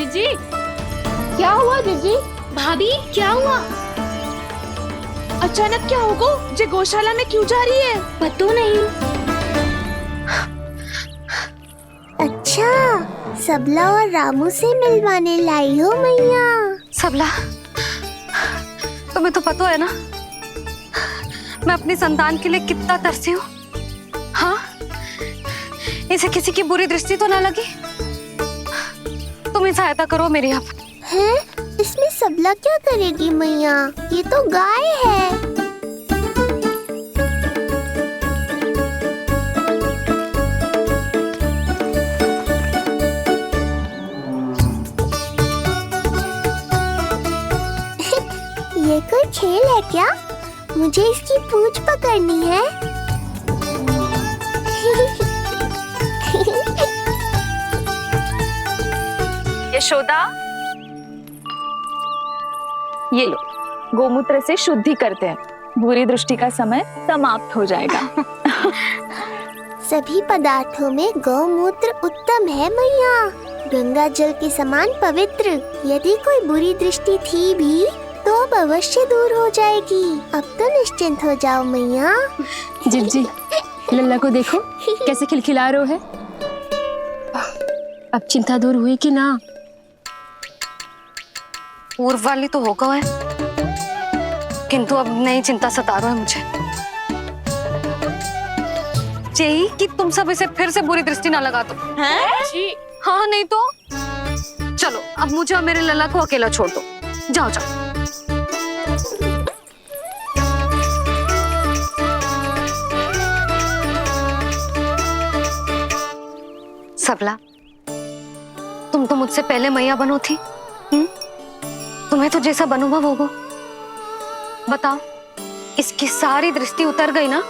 जीजी क्या हुआ जीजी? भाभी क्या हुआ? अचानक क्या होगा? जे गौशाला में क्यों जा रही है? पता नहीं। अच्छा, सबला और रामू से मिलवाने लाई हो मैया। सबला, तुम्हें तो पता है ना मैं अपनी संतान के लिए कितना तरसी हूँ। हाँ, इसे किसी की बुरी दृष्टि तो ना लगी? तुम ही सहायता करो मेरी अब। हैं? इसमें सबला क्या करेगी मैया? ये तो गाय है। ये कोई खेल है क्या? मुझे इसकी पूंछ पकड़नी है। यशोदा, ये लो, गोमूत्र से शुद्धि करते हैं। बुरी दृष्टि का समय समाप्त हो जाएगा। सभी पदार्थों में गौमूत्र उत्तम है मैया, गंगा जल के समान पवित्र। यदि कोई बुरी दृष्टि थी भी तो अब अवश्य दूर हो जाएगी। अब तो निश्चिंत हो जाओ मैया। जी, लल्ला को देखो कैसे खिलखिला रहे है। अब चिंता दूर हुई कि ना? पूर्व वाली तो होगा है, किंतु अब नई चिंता सता रहा है मुझे। यही कि तुम सब इसे फिर से बुरी दृष्टि ना लगा दो। जी। हाँ, नहीं तो चलो अब मुझे और मेरे लल्ला को अकेला छोड़ दो। जाओ जाओ। सबला, तुम तो मुझसे पहले मैया बनो थी। तुम्हें तो जैसा अनुभव होगा, बताओ इसकी सारी दृष्टि उतर गई ना?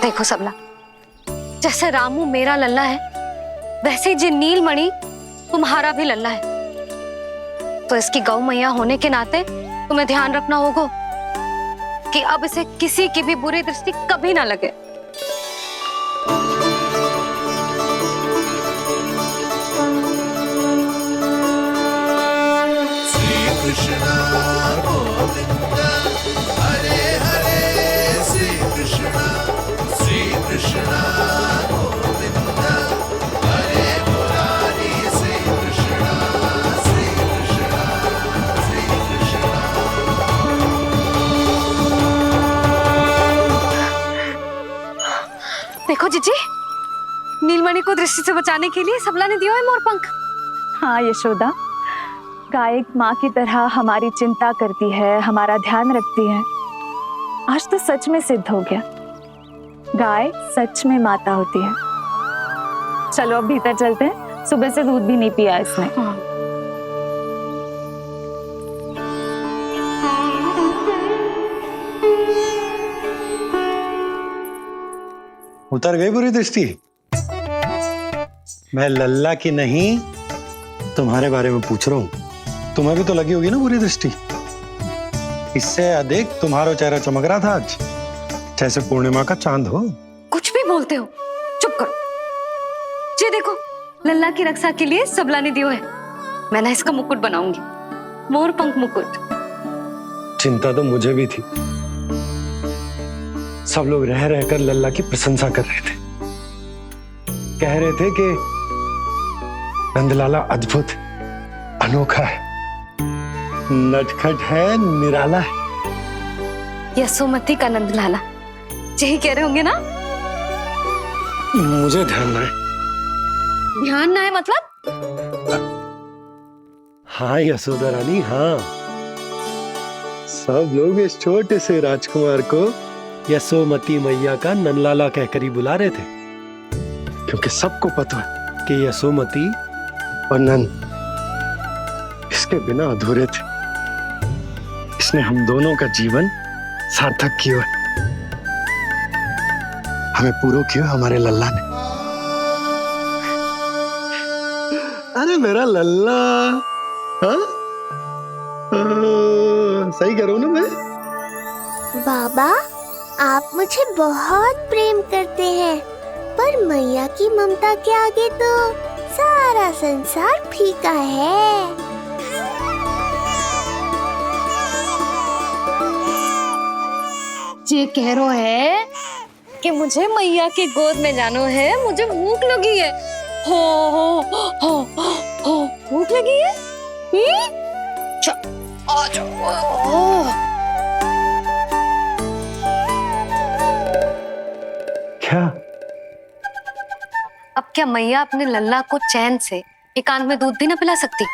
देखो सबला, जैसे रामू मेरा लल्ला है, वैसे ही नीलमणि तुम्हारा भी लल्ला है। तो इसकी गौ मैया होने के नाते तुम्हें ध्यान रखना होगा कि अब इसे किसी की भी बुरी दृष्टि कभी ना लगे। देखो जीजी, नीलमणि को दृष्टि से बचाने के लिए सबला ने दिया है मोरपंख। हाँ यशोदा, गाय माँ की तरह हमारी चिंता करती है, हमारा ध्यान रखती है। आज तो सच में सिद्ध हो गया, गाय सच में माता होती है। चलो अब भीतर चलते हैं, सुबह से दूध भी नहीं पिया इसने। उतर गई बुरी दृष्टि? मैं लल्ला की नहीं तुम्हारे बारे में पूछ रहा हूं। तुम्हें भी तो लगी होगी ना बुरी दृष्टि? इससे अधिक तुम्हारा चेहरा चमक रहा था आज, जैसे पूर्णिमा का चांद हो। कुछ भी बोलते हो, चुप करो। ये देखो, लल्ला की रक्षा के लिए सबला ने दियो है। मैं ना इसका मुकुट बनाऊंगी, मोरपंख मुकुट। चिंता तो मुझे भी थी। सब लोग रह रहकर लल्ला की प्रशंसा कर रहे थे, कह रहे थे कि नंदलाला अद्भुत, अनोखा है, नटखट है, निराला है। यशोमती का नंदलाला, यही कह रहे होंगे ना? मुझे ध्यान ना है। ध्यान ना है मतलब? हाँ यशोदा रानी, हाँ। सब लोग इस छोटे से राजकुमार को यशोमती मैया का नंदलाला कहकर ही बुला रहे थे, क्योंकि सबको पता है कि यशोमती और नंद इसके बिना अधूरे थे। इसने हम दोनों का जीवन सार्थक किया है। हमें पूरा किया हमारे लल्ला ने। अरे मेरा लल्ला, हाँ? सही कह रहा हूं ना मैं? बाबा, आप मुझे बहुत प्रेम करते हैं। पर मैया की ममता के आगे तो सारा संसार फीका है। ये कह रो है कि मुझे मैया के गोद में जानो है, मुझे भूख लगी है। हो भूख लगी है? आ जाओ। क्या? अब क्या मैया अपने लल्ला को चैन से एकांत में दूध भी ना पिला सकती?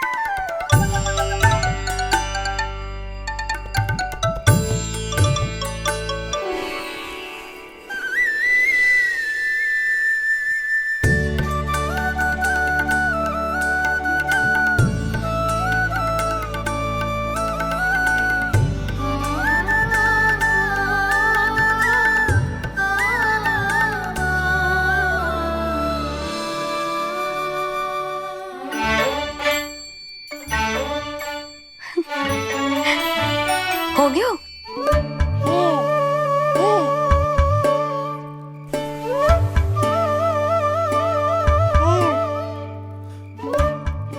हो गया?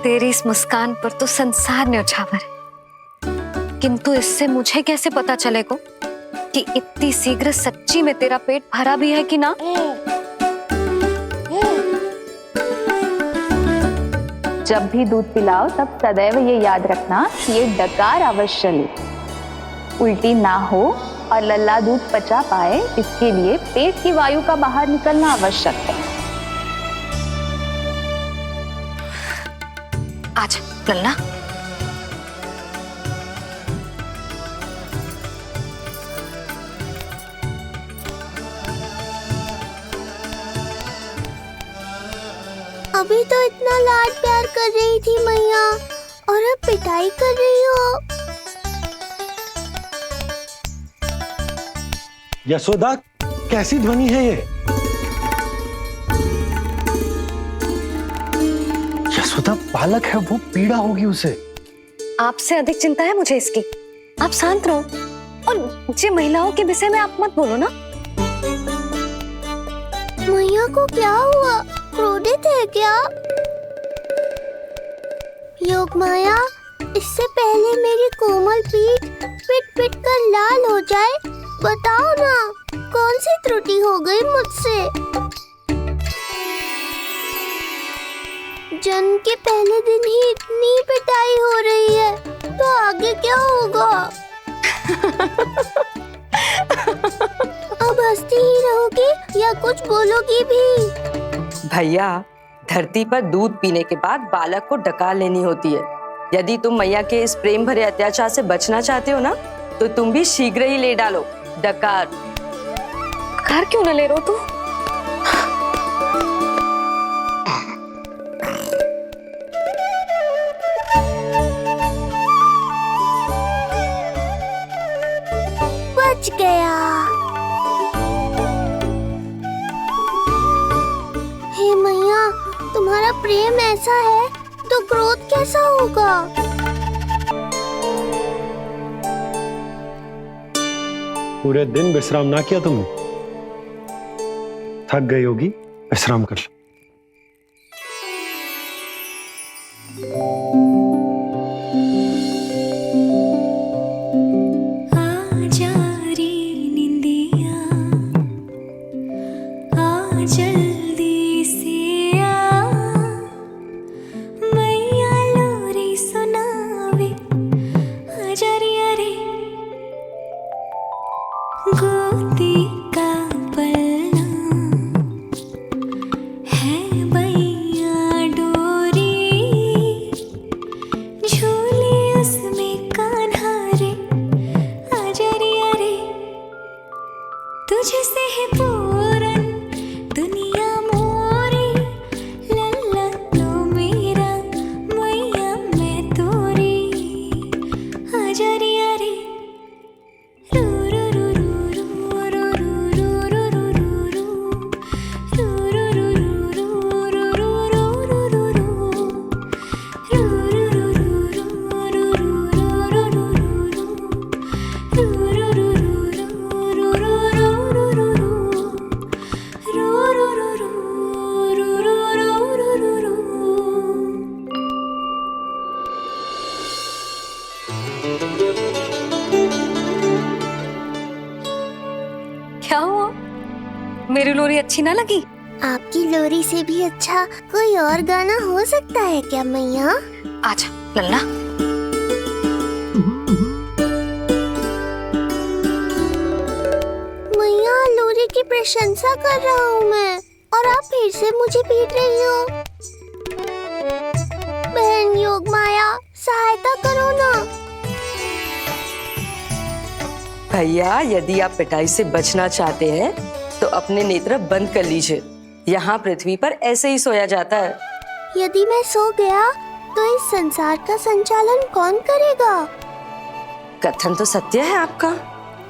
तेरी इस मुस्कान पर तो संसार न्यौछावर है, किंतु इससे मुझे कैसे पता चलेगा कि इतनी शीघ्र सच्ची में तेरा पेट भरा भी है कि ना? जब भी दूध पिलाओ तब सदैव ये याद रखना कि ये डकार अवश्य ले, उल्टी ना हो और लल्ला दूध पचा पाए, इसके लिए पेट की वायु का बाहर निकलना आवश्यक है। आजा लल्ला। अभी तो इतना लाड प्यार कर रही थी मैया, और अब पिटाई कर रही हो। यशोदा, कैसी ध्वनि है ये? यशोदा, बालक है वो, पीड़ा होगी उसे। आपसे अधिक चिंता है मुझे इसकी। आप शांत रहो, और ये महिलाओं के विषय में आप मत बोलो ना। मैया को क्या हुआ? क्रोधित है क्या? योग माया, इससे पहले मेरी कोमल पीठ पिट पिट कर लाल हो जाए, बताओ ना कौन सी त्रुटि हो गई मुझसे? जन्म के पहले दिन ही इतनी पिटाई हो रही है, तो आगे क्या होगा? अब हंसती ही रहोगी या कुछ बोलोगी भी? भैया, धरती पर दूध पीने के बाद बालक को डकार लेनी होती है। यदि तुम मैया के इस प्रेम भरे अत्याचार से बचना चाहते हो ना, तो तुम भी शीघ्र ही ले डालो डकार। डकार क्यों न ले रो तू? बच गया। हे मैया, तुम्हारा प्रेम ऐसा है तो क्रोध कैसा होगा? पूरे दिन विश्राम ना किया तुमने? थक गई होगी, विश्राम कर लो। गोदी का पलना है भैया डोरी, अच्छी ना लगी? आपकी लोरी से भी अच्छा कोई और गाना हो सकता है क्या मैया? आजा लल्ला। मैया, लोरी की प्रशंसा कर रहा हूँ मैं और आप फिर से मुझे पीट रही हो। बहन योग माया, सहायता करो ना। भैया, यदि आप पिटाई से बचना चाहते हैं तो अपने नेत्र बंद कर लीजिए। यहाँ पृथ्वी पर ऐसे ही सोया जाता है। यदि मैं सो गया तो इस संसार का संचालन कौन करेगा? कथन तो सत्य है आपका।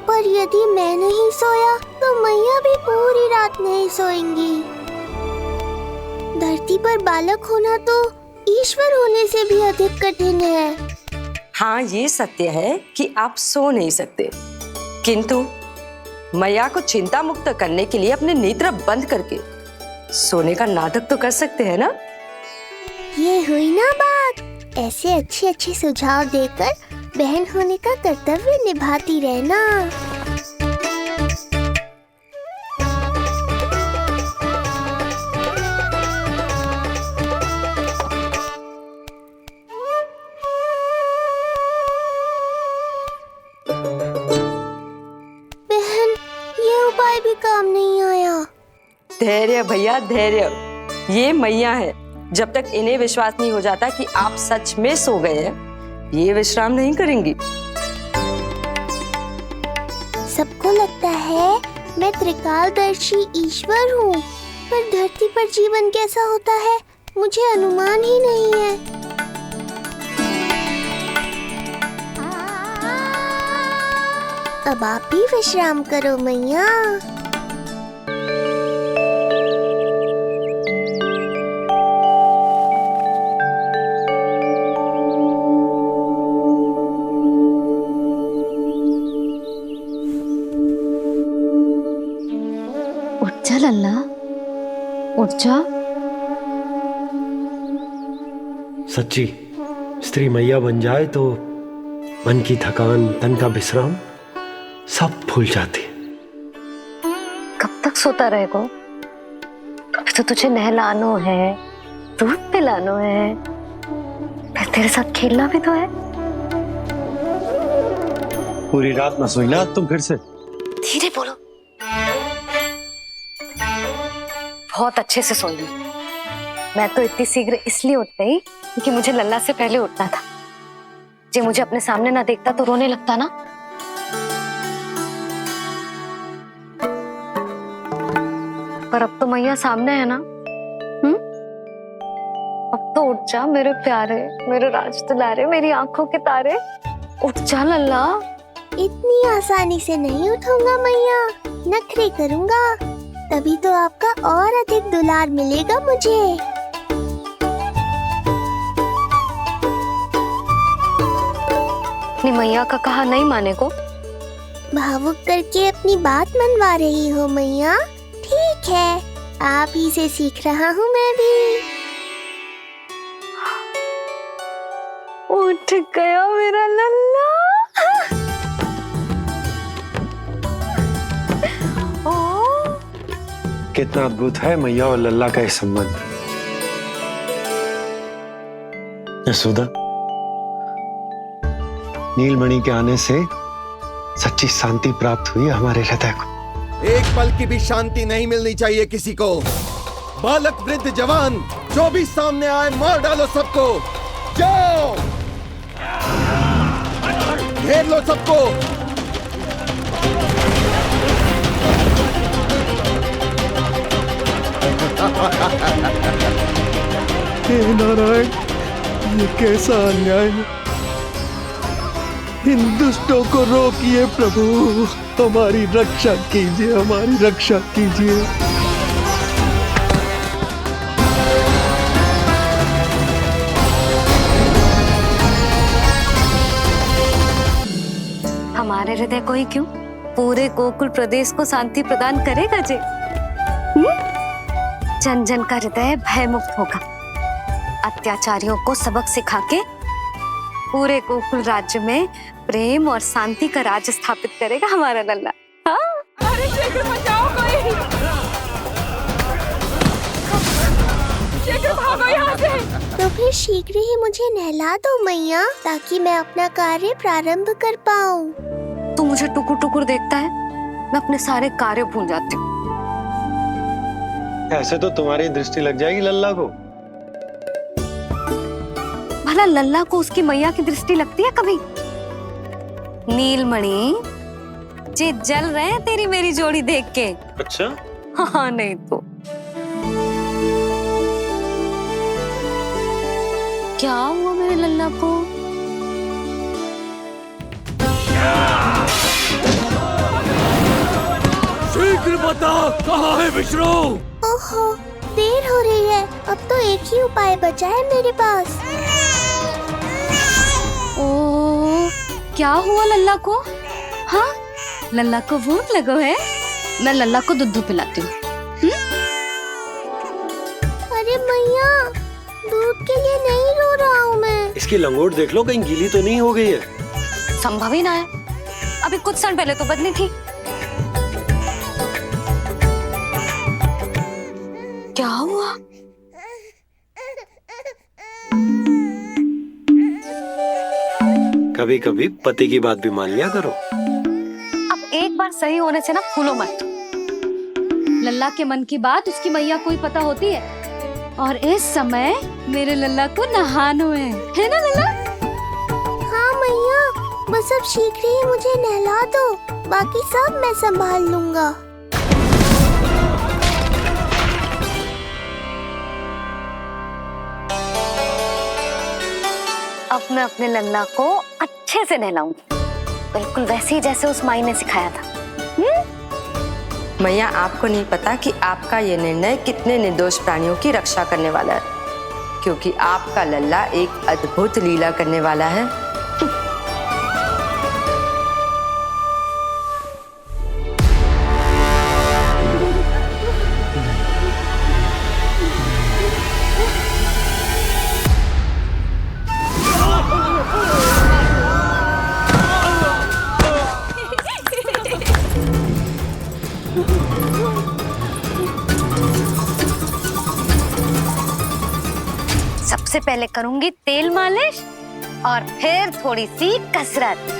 पर यदि मैं नहीं सोया तो मैया भी पूरी रात नहीं सोएंगी। धरती पर बालक होना तो ईश्वर होने से भी अधिक कठिन है। हाँ, ये सत्य है कि आप सो नहीं सकते, किंतु मैया को चिंता मुक्त करने के लिए अपने नेत्र बंद करके सोने का नाटक तो कर सकते हैं ना? ये हुई ना बात। ऐसे अच्छे अच्छे सुझाव देकर बहन होने का कर्तव्य निभाती रहना। बहन, ये उपाय भी काम नहीं आया। धैर्य भैया, धैर्य। ये मैया है, जब तक इन्हें विश्वास नहीं हो जाता कि आप सच में सो गए हैं, ये विश्राम नहीं करेंगी। सबको लगता है मैं त्रिकालदर्शी ईश्वर हूँ, पर धरती पर जीवन कैसा होता है मुझे अनुमान ही नहीं है। अब आप भी विश्राम करो मैया। उठ जा लल्ला, उठ जा। सच्ची स्त्री मैया बन जाए तो मन की थकान, तन का विश्राम सब भूल जाती है। कब तक सोता रहेगा? अभी तो तुझे नहलानो है, दूध पिलानो है, फिर तेरे साथ खेलना भी तो है। पूरी रात न सोई ना तुम फिर से? धीरे बोलो। बहुत अच्छे से सोई। मैं तो इतनी शीघ्र इसलिए उठ गई क्योंकि मुझे लल्ला से पहले उठना था। जो मुझे अपने सामने ना देखता तो रोने लगता ना। पर अब तो मैया सामने है ना। अब तो उठ जा मेरे प्यारे, मेरे राज दुलारे, मेरी आंखों के तारे। उठ जा लल्ला। इतनी आसानी से नहीं उठूंगा मैया, नखरे करूंगा, तभी तो आपका और अधिक दुलार मिलेगा मुझे। अपनी मैया का कहा नहीं माने को? भावुक करके अपनी बात मनवा रही हो मैया। ठीक है, आप ही से सीख रहा हूँ मैं भी। उठ गया मेरा लल्ला। कितना अद्भुत है मैया और लल्ला का यह संबंध। यशोदा, नीलमणि के आने से सच्ची शांति प्राप्त हुई हमारे हृदय को। एक पल की भी शांति नहीं मिलनी चाहिए किसी को। बालक, वृद्ध, जवान, जो भी सामने आए मार डालो सबको। जाओ, घेर लो सबको। हे नारायण, ये कैसा अन्याय है। इन दुष्टों को रोकिए प्रभु, हमारी रक्षा कीजिए, हमारी रक्षा कीजिए। हमारे हृदय को ही क्यों, पूरे गोकुल प्रदेश को शांति प्रदान करेगा जी। जन जन का हृदय भय मुक्त होगा। अत्याचारियों को सबक सिखा के पूरे गोकुल राज्य में प्रेम और शांति का राज स्थापित करेगा हमारा लल्ला। हाँ? अरे शीघ्र बचाओ कोई। शीघ्र भागो यहाँ से। तो फिर शीघ्र ही मुझे नहला दो मैया, ताकि मैं अपना कार्य प्रारंभ कर पाऊँ। तू मुझे टुकुर टुकुर देखता है, मैं अपने सारे कार्य भूल जाती हूँ। ऐसे तो तुम्हारी दृष्टि लग जाएगी लल्ला को। भला लल्ला को उसकी मैया की दृष्टि लगती है कभी? नीलमणि, जे जल रहे हैं तेरी मेरी जोड़ी देख के। अच्छा, हाँ नहीं तो क्या हुआ मेरे लल्ला को? शीघ्र बता, कहाँ है विष्णु? ओहो, देर हो रही है। अब तो एक ही उपाय बचा है मेरे पास। ओ, क्या हुआ लल्ला को? हाँ, लल्ला को भूख लगो है? मैं लल्ला को दूध पिलाती हूँ। अरे मैया, दूध के लिए नहीं रो रहा हूँ मैं। इसकी लंगोट देख लो, कहीं गीली तो नहीं हो गई है। संभव ही ना है, अभी कुछ क्षण पहले तो बदली थी। क्या हुआ? कभी कभी पति की बात भी मान लिया करो। अब एक बार सही होने से ना फूलो मत। लल्ला के मन की बात उसकी मैया को ही पता होती है, और इस समय मेरे लल्ला को नहानो है ना लल्ला? हाँ मैया, बस अब शीघ्र ही मुझे नहला दो, बाकी सब मैं संभाल लूंगा। अब मैं अपने लल्ला को अच्छे से नहलाऊंगी, बिल्कुल वैसे ही जैसे उस माई ने सिखाया था। मैया, आपको नहीं पता कि आपका ये निर्णय कितने निर्दोष प्राणियों की रक्षा करने वाला है, क्योंकि आपका लल्ला एक अद्भुत लीला करने वाला है। सबसे पहले करूंगी तेल मालिश और फिर थोड़ी सी कसरत।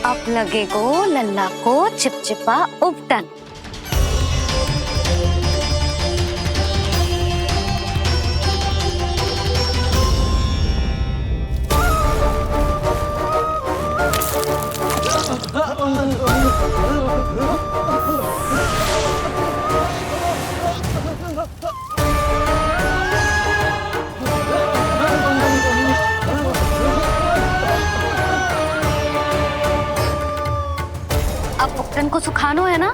अब लगेगो लल्ला को चिपचिपा उपटन। अब उपटन को सुखानो है ना,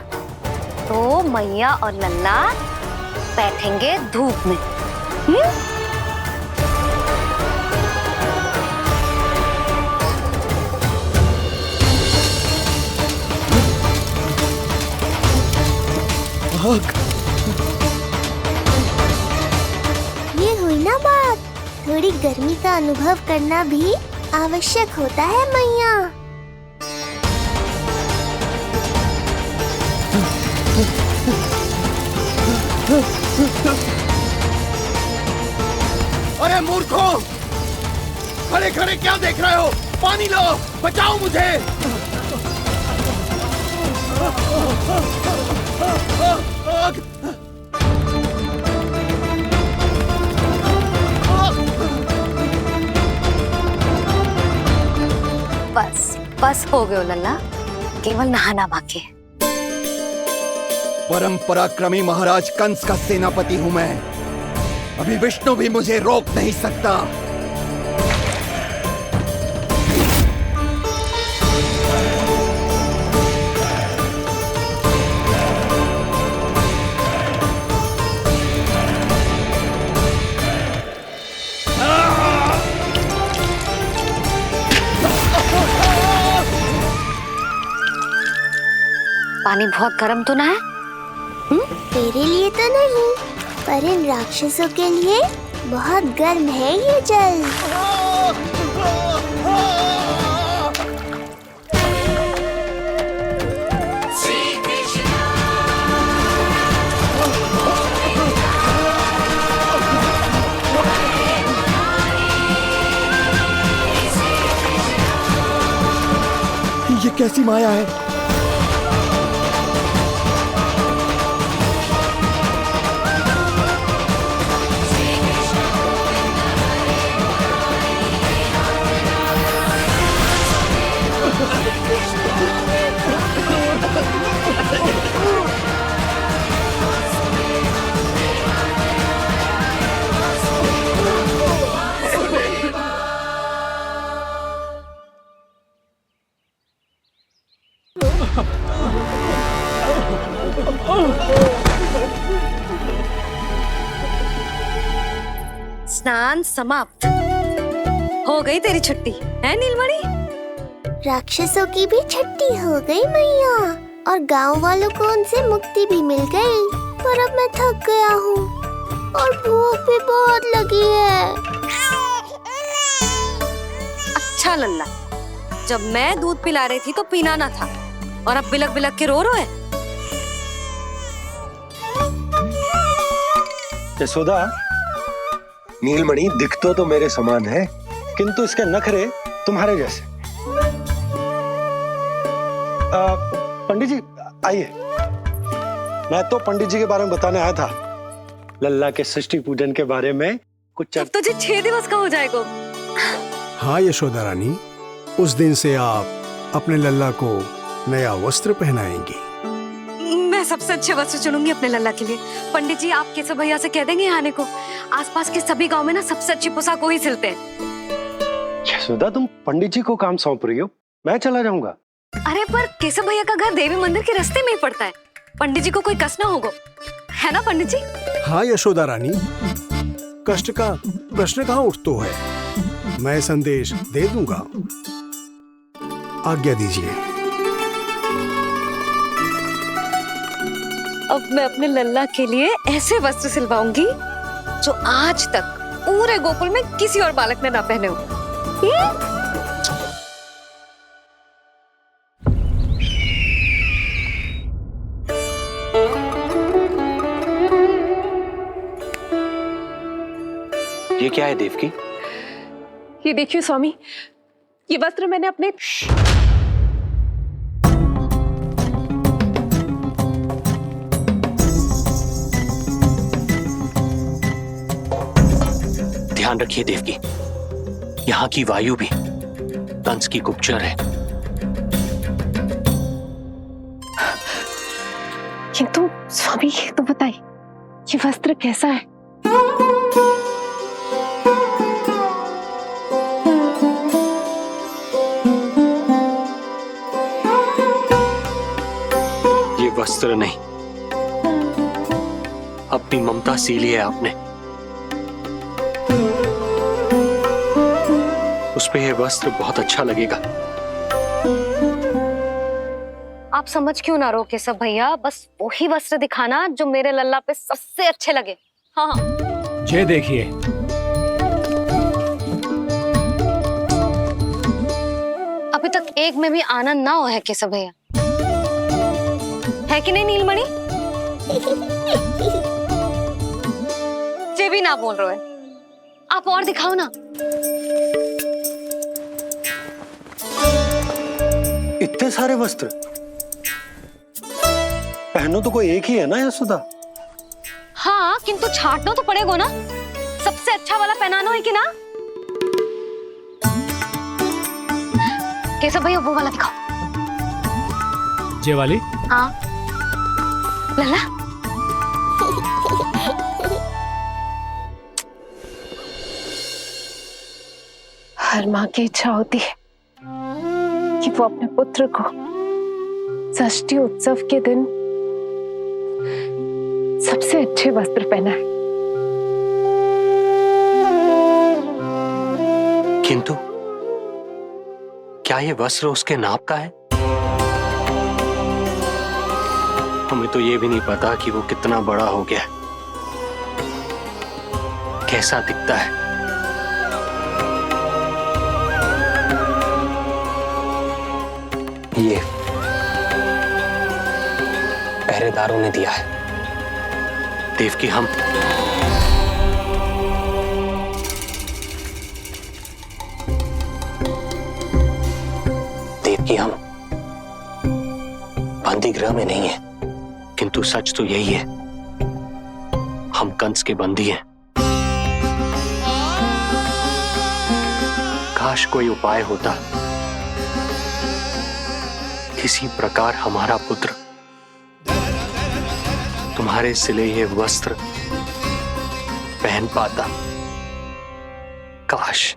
तो मैया और लल्ला बैठेंगे धूप में। ये हुई ना बात, थोड़ी गर्मी का अनुभव करना भी आवश्यक होता है मैया। है मूर्खों? खड़े खड़े क्या देख रहे हो? पानी लो, बचाओ मुझे। बस बस हो गए लल्ला, केवल नहाना बाकी है। परम पराक्रमी महाराज कंस का सेनापति हूं मैं। अभी विष्णु भी मुझे रोक नहीं सकता। पानी बहुत गर्म तो ना है? तेरे लिए तो नहीं, पर इन राक्षसों के लिए बहुत गर्म है ये जल। ये कैसी माया है? स्नान समाप्त। हो गई तेरी छुट्टी है नीलमणि? राक्षसों की भी छुट्टी हो गई मैया, और गांव वालों को उनसे मुक्ति भी मिल गई। पर अब मैं थक गया हूँ और भूख भी बहुत लगी है। अच्छा लल्ला, जब मैं दूध पिला रही थी तो पीना ना था, और अब बिलक बिलक के रो है। यशोदा, नीलमणि दिख तो मेरे समान है, किंतु इसके नखरे तुम्हारे जैसे। पंडित जी आइए। मैं तो पंडित जी के बारे में बताने आया था, लल्ला के षष्ठी पूजन के बारे में कुछ। अब तुझे 6 दिवस का हो जाएगा। हाँ यशोदा रानी, उस दिन से आप अपने लल्ला को नया वस्त्र पहनाएंगी। मैं सबसे अच्छे वस्त्र चुनूंगी अपने लल्ला के लिए। पंडित जी, आप केशव भैया से कह देंगे आने को। आसपास के सभी गांव में ना सबसे अच्छी पोशाक वही सिलते हैं। यशोदा, तुम पंडित जी को काम सौंप रही हो, मैं चला जाऊंगा। अरे पर केशव भैया का घर देवी मंदिर के रास्ते में ही पड़ता है, पंडित जी को कोई कष्ट ना होगा, है ना पंडित जी? हाँ यशोदा रानी, कष्ट का प्रश्न कहाँ उठतो है, मैं संदेश दे दूंगा। आज्ञा दीजिए। अब मैं अपने लल्ला के लिए ऐसे वस्त्र सिलवाऊंगी जो आज तक पूरे गोकुल में किसी और बालक ने ना पहने हो। ये क्या है देवकी? ये देखिए स्वामी, ये वस्त्र मैंने अपने ध्यान रखिए देवकी, यहाँ की वायु भी कंस की गुप्तचर है। किंतु स्वामी ये तो बताइए, ये वस्त्र कैसा है? ये वस्त्र नहीं, अपनी ममता सी ली है आपने। उस पे ये वस्त्र बहुत अच्छा लगेगा। आप समझ क्यों ना रहो केशव भैया, बस वही वस्त्र दिखाना जो मेरे लल्ला पे सबसे अच्छे लगे। हाँ ये देखिए, अभी तक एक में भी आनंद ना हो है केशव भैया, है कि नहीं नीलमणि? ये भी ना बोल रहे हो। आप और दिखाओ ना। इतने सारे वस्त्र पहनो तो कोई एक ही है ना यशोदा? हाँ, किंतु छाटना तो पड़ेगा ना। सबसे अच्छा वाला पहनाना है कि ना? केशव भैया वो वाला दिखाओ। ये वाली? हाँ लल्ला। हर माँ की इच्छा होती है कि वो अपने पुत्र को षष्ठी उत्सव के दिन सबसे अच्छे वस्त्र पहनाए। किंतु क्या ये वस्त्र उसके नाप का है? हमें तो ये भी नहीं पता कि वो कितना बड़ा हो गया, कैसा दिखता है। ये पहरेदारों ने दिया है। देवकी, हम बंदी गृह में नहीं है, किंतु सच तो यही है, हम कंस के बंदी हैं। काश कोई उपाय होता, किसी प्रकार हमारा पुत्र तुम्हारे सिले ये वस्त्र पहन पाता। काश।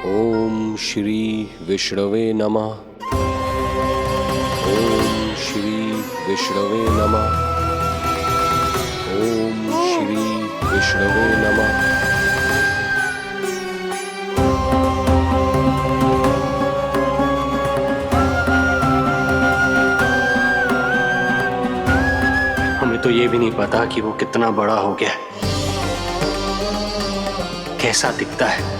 ओम श्री विष्णवे नमः। ओम श्री विष्णवे नमः। ओम श्री विष्णवे नमः। हमें तो ये भी नहीं पता कि वो कितना बड़ा हो गया, कैसा दिखता है।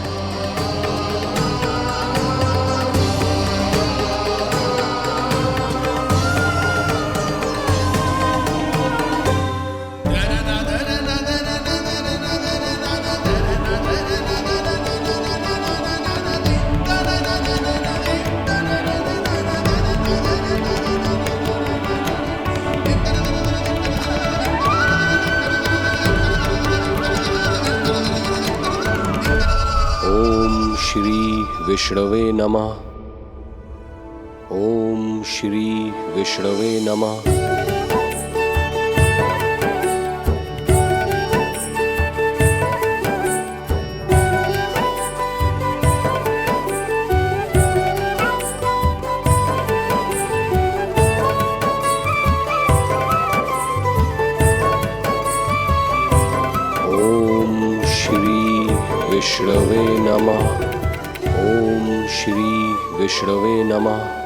ओम श्री विष्णवे नमः। ओम श्री विष्णवे नमः। ओम श्री विष्णवे नमः। ओम श्री विष्णवे नमः।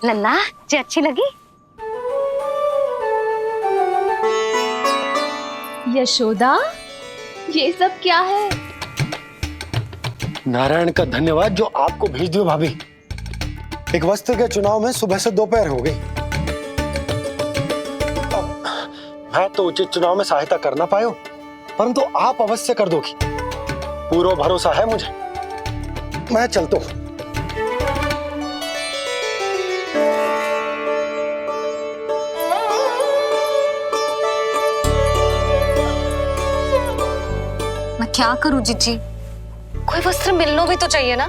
लल्ला जी अच्छी लगी? यशोदा, ये सब क्या है? नारायण का धन्यवाद जो आपको भेज दियो भाभी। एक वस्त्र के चुनाव में सुबह से दोपहर हो गई। मैं तो उचित चुनाव में सहायता कर ना पायो, परंतु आप अवश्य कर दोगी, पूरा भरोसा है मुझे। मैं चलता हूं। मैं क्या करूं जीजी? कोई वस्त्र मिलना भी तो चाहिए ना,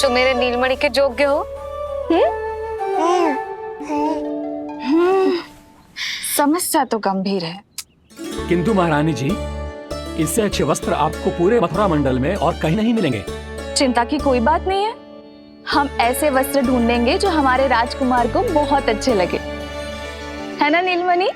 जो मेरे नीलमणि के योग्य हो। समस्या तो गंभीर है। किंतु महारानी जी, इससे अच्छे वस्त्र आपको पूरे मथुरा मंडल में और कहीं नहीं मिलेंगे। चिंता की कोई बात नहीं है, हम ऐसे वस्त्र ढूंढेंगे जो हमारे राजकुमार को बहुत अच्छे लगे, है ना नीलमणि?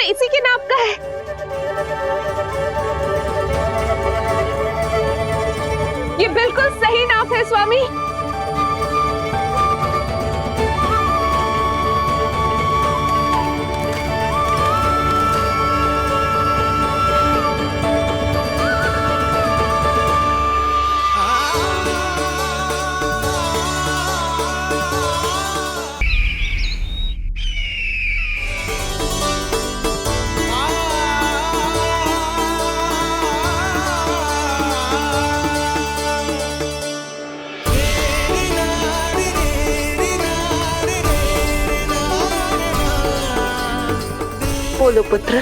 इसी के नाप का है। ये बिल्कुल सही नाप है स्वामी। बोलो पुत्र,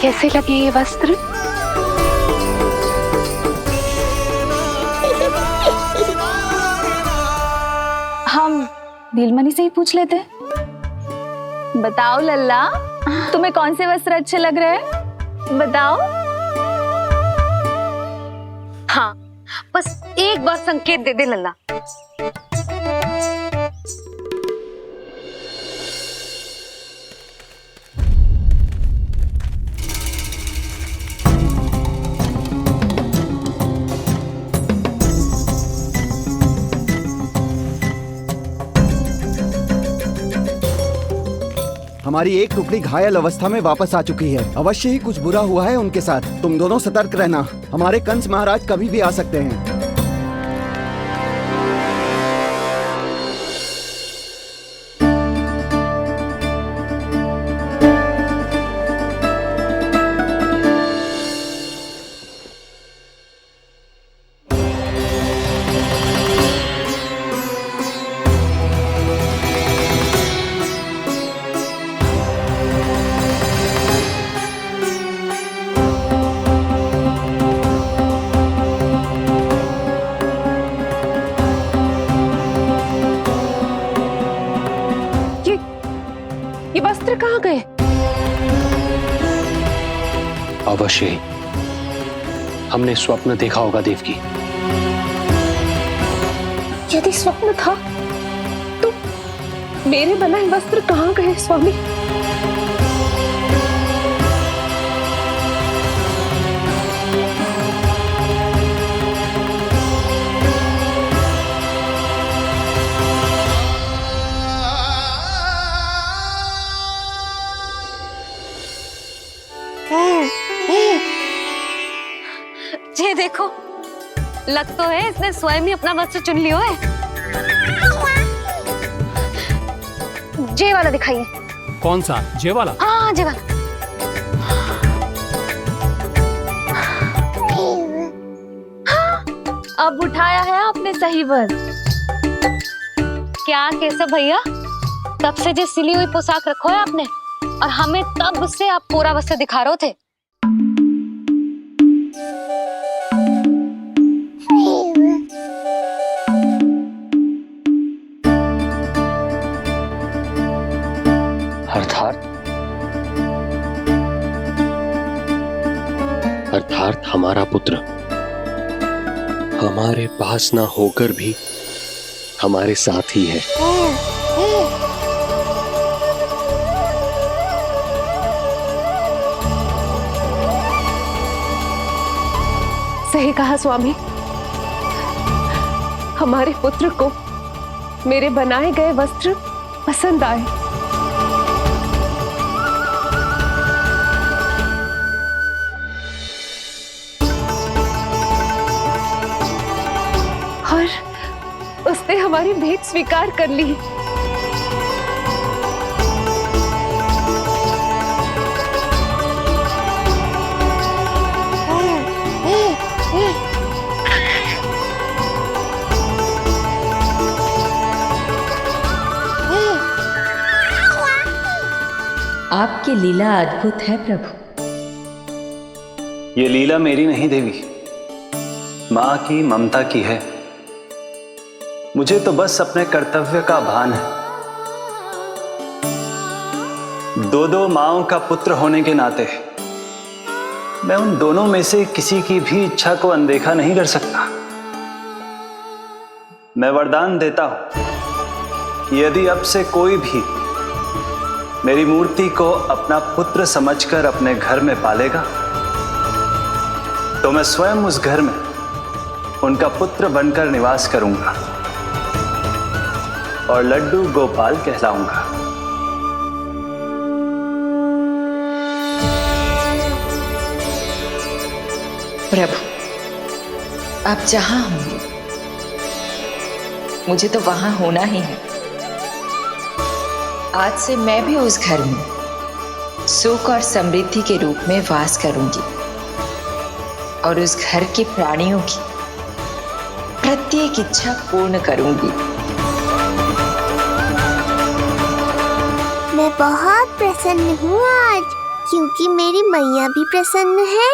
कैसे लगे ये वस्त्र? हम नीलमणि से ही पूछ लेते। बताओ लल्ला, तुम्हें कौन से वस्त्र अच्छे लग रहे हैं? बताओ। हाँ, बस एक बार संकेत दे दे लल्ला। हमारी एक टुकड़ी घायल अवस्था में वापस आ चुकी है। अवश्य ही कुछ बुरा हुआ है उनके साथ। तुम दोनों सतर्क रहना, हमारे कंस महाराज कभी भी आ सकते हैं। ये वस्त्र कहाँ गए? अवश्य ही हमने स्वप्न देखा होगा देवकी। यदि स्वप्न था तो मेरे बनाए वस्त्र कहाँ गए स्वामी? ये देखो, लग तो है इसने स्वयं ही अपना वस्त्र चुन लियो है। जे वाला दिखाइए। कौन सा? जे वाला? हाँ, जे वाला। अब उठाया है आपने सही वस्त्र। क्या केशव भैया, तब से जो सिली हुई पोशाक रखो है आपने, और हमें तब से आप पूरा वस्त्र दिखा रहे थे। अर्थात हमारा पुत्र हमारे पास ना होकर भी हमारे साथ ही है। सही कहा स्वामी, हमारे पुत्र को मेरे बनाए गए वस्त्र पसंद आए। और उसने हमारी भेंट स्वीकार कर ली। आपकी लीला अद्भुत है प्रभु। ये लीला मेरी नहीं देवी, मां की ममता की है। मुझे तो बस अपने कर्तव्य का भान है। दो माओं का पुत्र होने के नाते मैं उन दोनों में से किसी की भी इच्छा को अनदेखा नहीं कर सकता। मैं वरदान देता हूं कि यदि अब से कोई भी मेरी मूर्ति को अपना पुत्र समझकर अपने घर में पालेगा, तो मैं स्वयं उस घर में उनका पुत्र बनकर निवास करूंगा और लड्डू गोपाल कहलाऊंगा। प्रभु, आप जहां होंगे मुझे तो वहां होना ही है। आज से मैं भी उस घर में सुख और समृद्धि के रूप में वास करूंगी और उस घर के प्राणियों की प्रत्येक इच्छा पूर्ण करूंगी। मैं बहुत प्रसन्न हूँ आज, क्योंकि मेरी मैया भी प्रसन्न है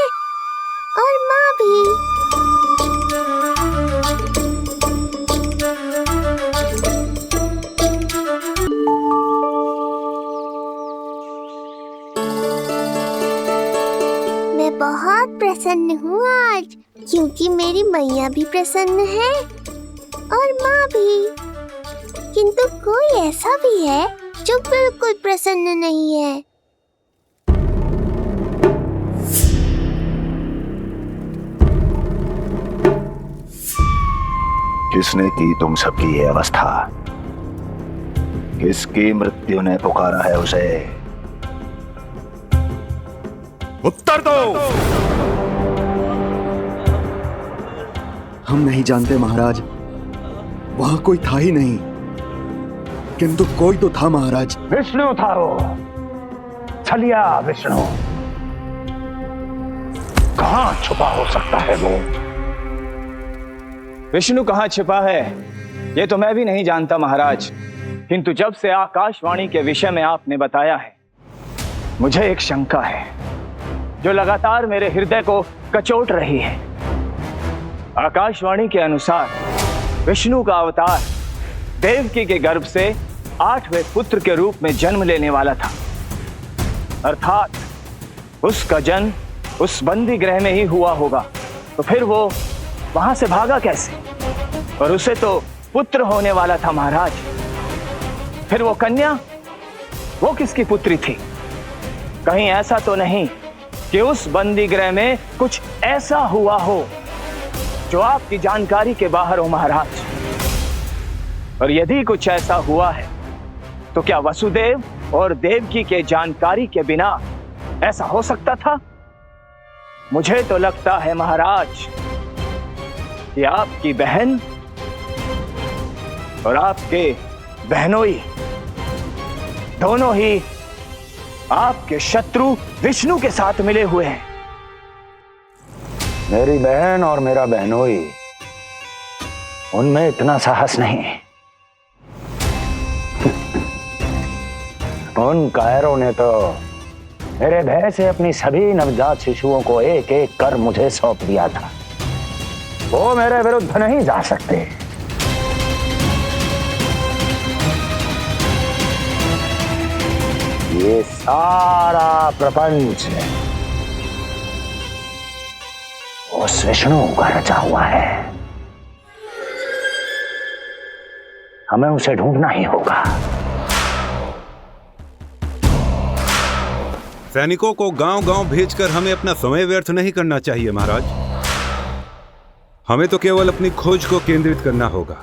और माँ भी। मैं बहुत प्रसन्न हूँ आज, क्योंकि मेरी मैया भी प्रसन्न है और माँ भी। किंतु कोई ऐसा भी है जो बिल्कुल प्रसन्न नहीं है। किसने की तुम सबकी ये अवस्था? किसकी मृत्यु ने पुकारा है उसे? उत्तर दो। हम नहीं जानते महाराज, वहां कोई था ही नहीं, किंतु कोई तो था महाराज। विष्णु था वो, छलिया विष्णु। कहां छुपा हो सकता है वो? विष्णु कहाँ छिपा है ये तो मैं भी नहीं जानता महाराज, किंतु जब से आकाशवाणी के विषय में आपने बताया है, मुझे एक शंका है जो लगातार मेरे हृदय को कचोट रही है। आकाशवाणी के अनुसार विष्णु का अवतार देवकी के गर्भ से 8वें पुत्र के रूप में जन्म लेने वाला था। अर्थात उसका जन्म उस बंदी गृह में ही हुआ होगा, तो फिर वो वहां से भागा कैसे? और उसे तो पुत्र होने वाला था महाराज। फिर वो कन्या, वो किसकी पुत्री थी? कहीं ऐसा तो नहीं कि उस बंदी गृह में कुछ ऐसा हुआ हो जो आपकी जानकारी के बाहर हो महाराज? और यदि कुछ ऐसा हुआ है तो क्या वसुदेव और देवकी के जानकारी के बिना ऐसा हो सकता था? मुझे तो लगता है महाराज कि आपकी बहन और आपके बहनोई दोनों ही आपके शत्रु विष्णु के साथ मिले हुए हैं। मेरी बहन और मेरा बहनोई, उनमें इतना साहस नहीं। उन कायरों ने तो मेरे भय से अपनी सभी नवजात शिशुओं को एक एक कर मुझे सौंप दिया था। वो मेरे विरुद्ध नहीं जा सकते। ये सारा प्रपंच उस विष्णु का रचा हुआ है। हमें उसे ढूंढना ही होगा। सैनिकों को गांव-गांव भेजकर हमें अपना समय व्यर्थ नहीं करना चाहिए महाराज। हमें तो केवल अपनी खोज को केंद्रित करना होगा।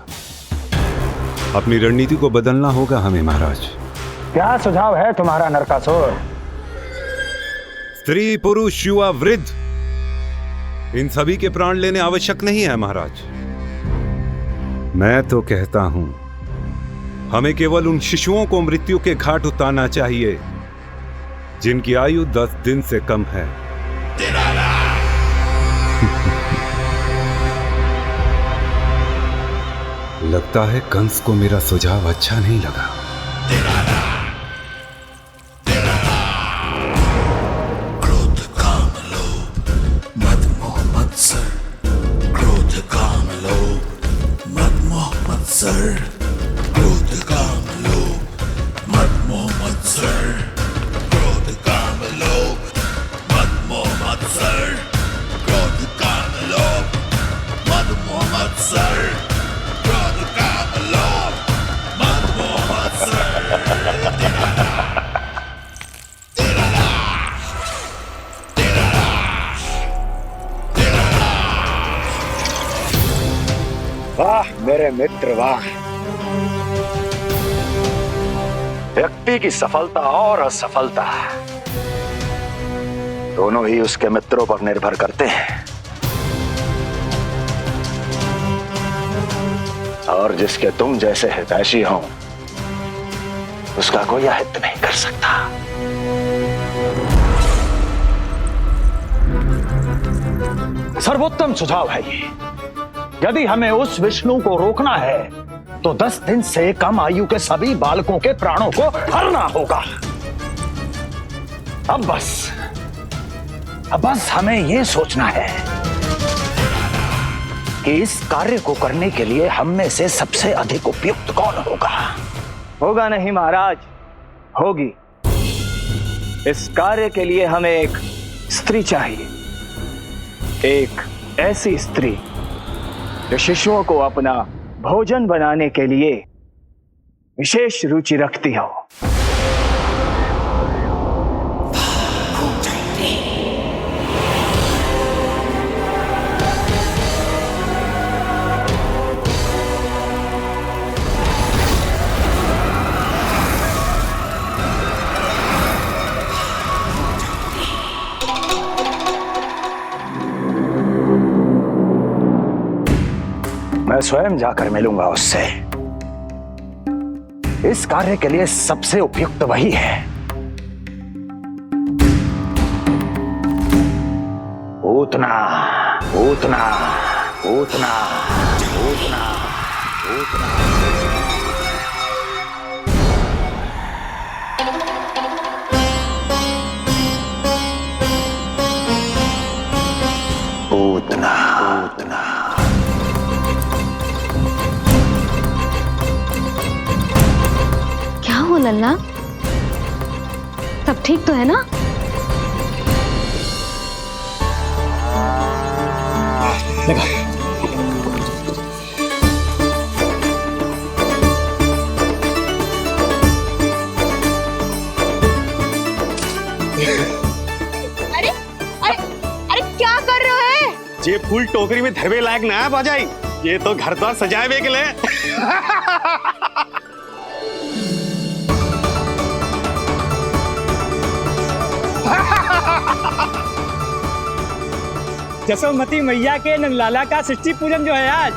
अपनी रणनीति को बदलना होगा हमें महाराज। क्या सुझाव है तुम्हारा नरकासुर? स्त्री, पुरुष, युवा, वृद्ध, इन सभी के प्राण लेने आवश्यक नहीं है महाराज। मैं तो कहता हूं हमें केवल उन शिशुओं को मृत्यु के घाट उतारना चाहिए जिनकी आयु 10 दिन से कम है। लगता है कंस को मेरा सुझाव अच्छा नहीं लगा। क्रोध काम लोभ मद मोह मत्सर, क्रोध काम लोभ मद मोह मत्सर, क्रोध काम लोभ मद मोह मत्सर, क्रोध काम लोभ मद मोह मत्सर, क्रोध काम लोभ मद मोह मत्सर, क्रोध काम लोभ मद मोह मत्सर। वाह मेरे मित्र वाह। व्यक्ति की सफलता और असफलता दोनों ही उसके मित्रों पर निर्भर करते हैं, और जिसके तुम जैसे हितैषी हो उसका कोई अहित नहीं कर सकता। सर्वोत्तम सुझाव है ये। यदि हमें उस विष्णु को रोकना है तो 10 दिन से कम आयु के सभी बालकों के प्राणों को हरना होगा। अब बस हमें यह सोचना है कि इस कार्य को करने के लिए हम में से सबसे अधिक उपयुक्त कौन होगा। होगा नहीं महाराज, होगी। इस कार्य के लिए हमें एक स्त्री चाहिए, एक ऐसी स्त्री जो शिशुओं को अपना भोजन बनाने के लिए विशेष रुचि रखती हो। मैं स्वयं जाकर मिलूंगा उससे। इस कार्य के लिए सबसे उपयुक्त वही है। पूतना पूतना पूतना पूतना पूतना। पूतना पूतना। क्या हो लल्ला, सब ठीक तो है ना? लगा। अरे अरे अरे क्या कर रहे हो? ये फूल टोकरी में धरवे लायक ना है बाजाई, ये तो घर द्वार सजाए के लिए। जसोमती मैया के नंदलाला का षष्ठी पूजन जो है आज।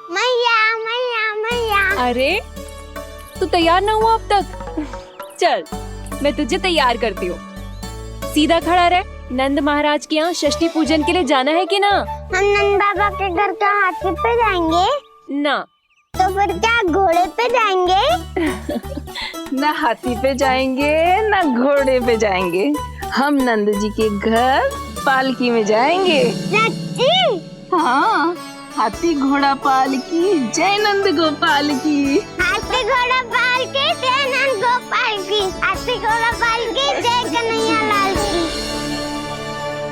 मैया मैया मैया। अरे तू तैयार ना हुआ अब तक? चल मैं तुझे तैयार करती हूँ। सीधा खड़ा रह। नंद महाराज के यहाँ षष्ठी पूजन के लिए जाना है कि ना? हम नंद बाबा के घर का हाथी पे जाएंगे ना। तो फिर क्या घोड़े पे जाएंगे? ना हाथी पे जाएंगे ना घोड़े पे जाएंगे, हम नंद जी के घर पालकी में जाएंगे। सच्ची? हाँ, हाथी घोड़ा पालकी जय नंद गोपाल की। हाथी घोड़ा पालकी जय नंद गोपाल की। हाथी घोड़ा पालकी जय कन्हैया लाल की।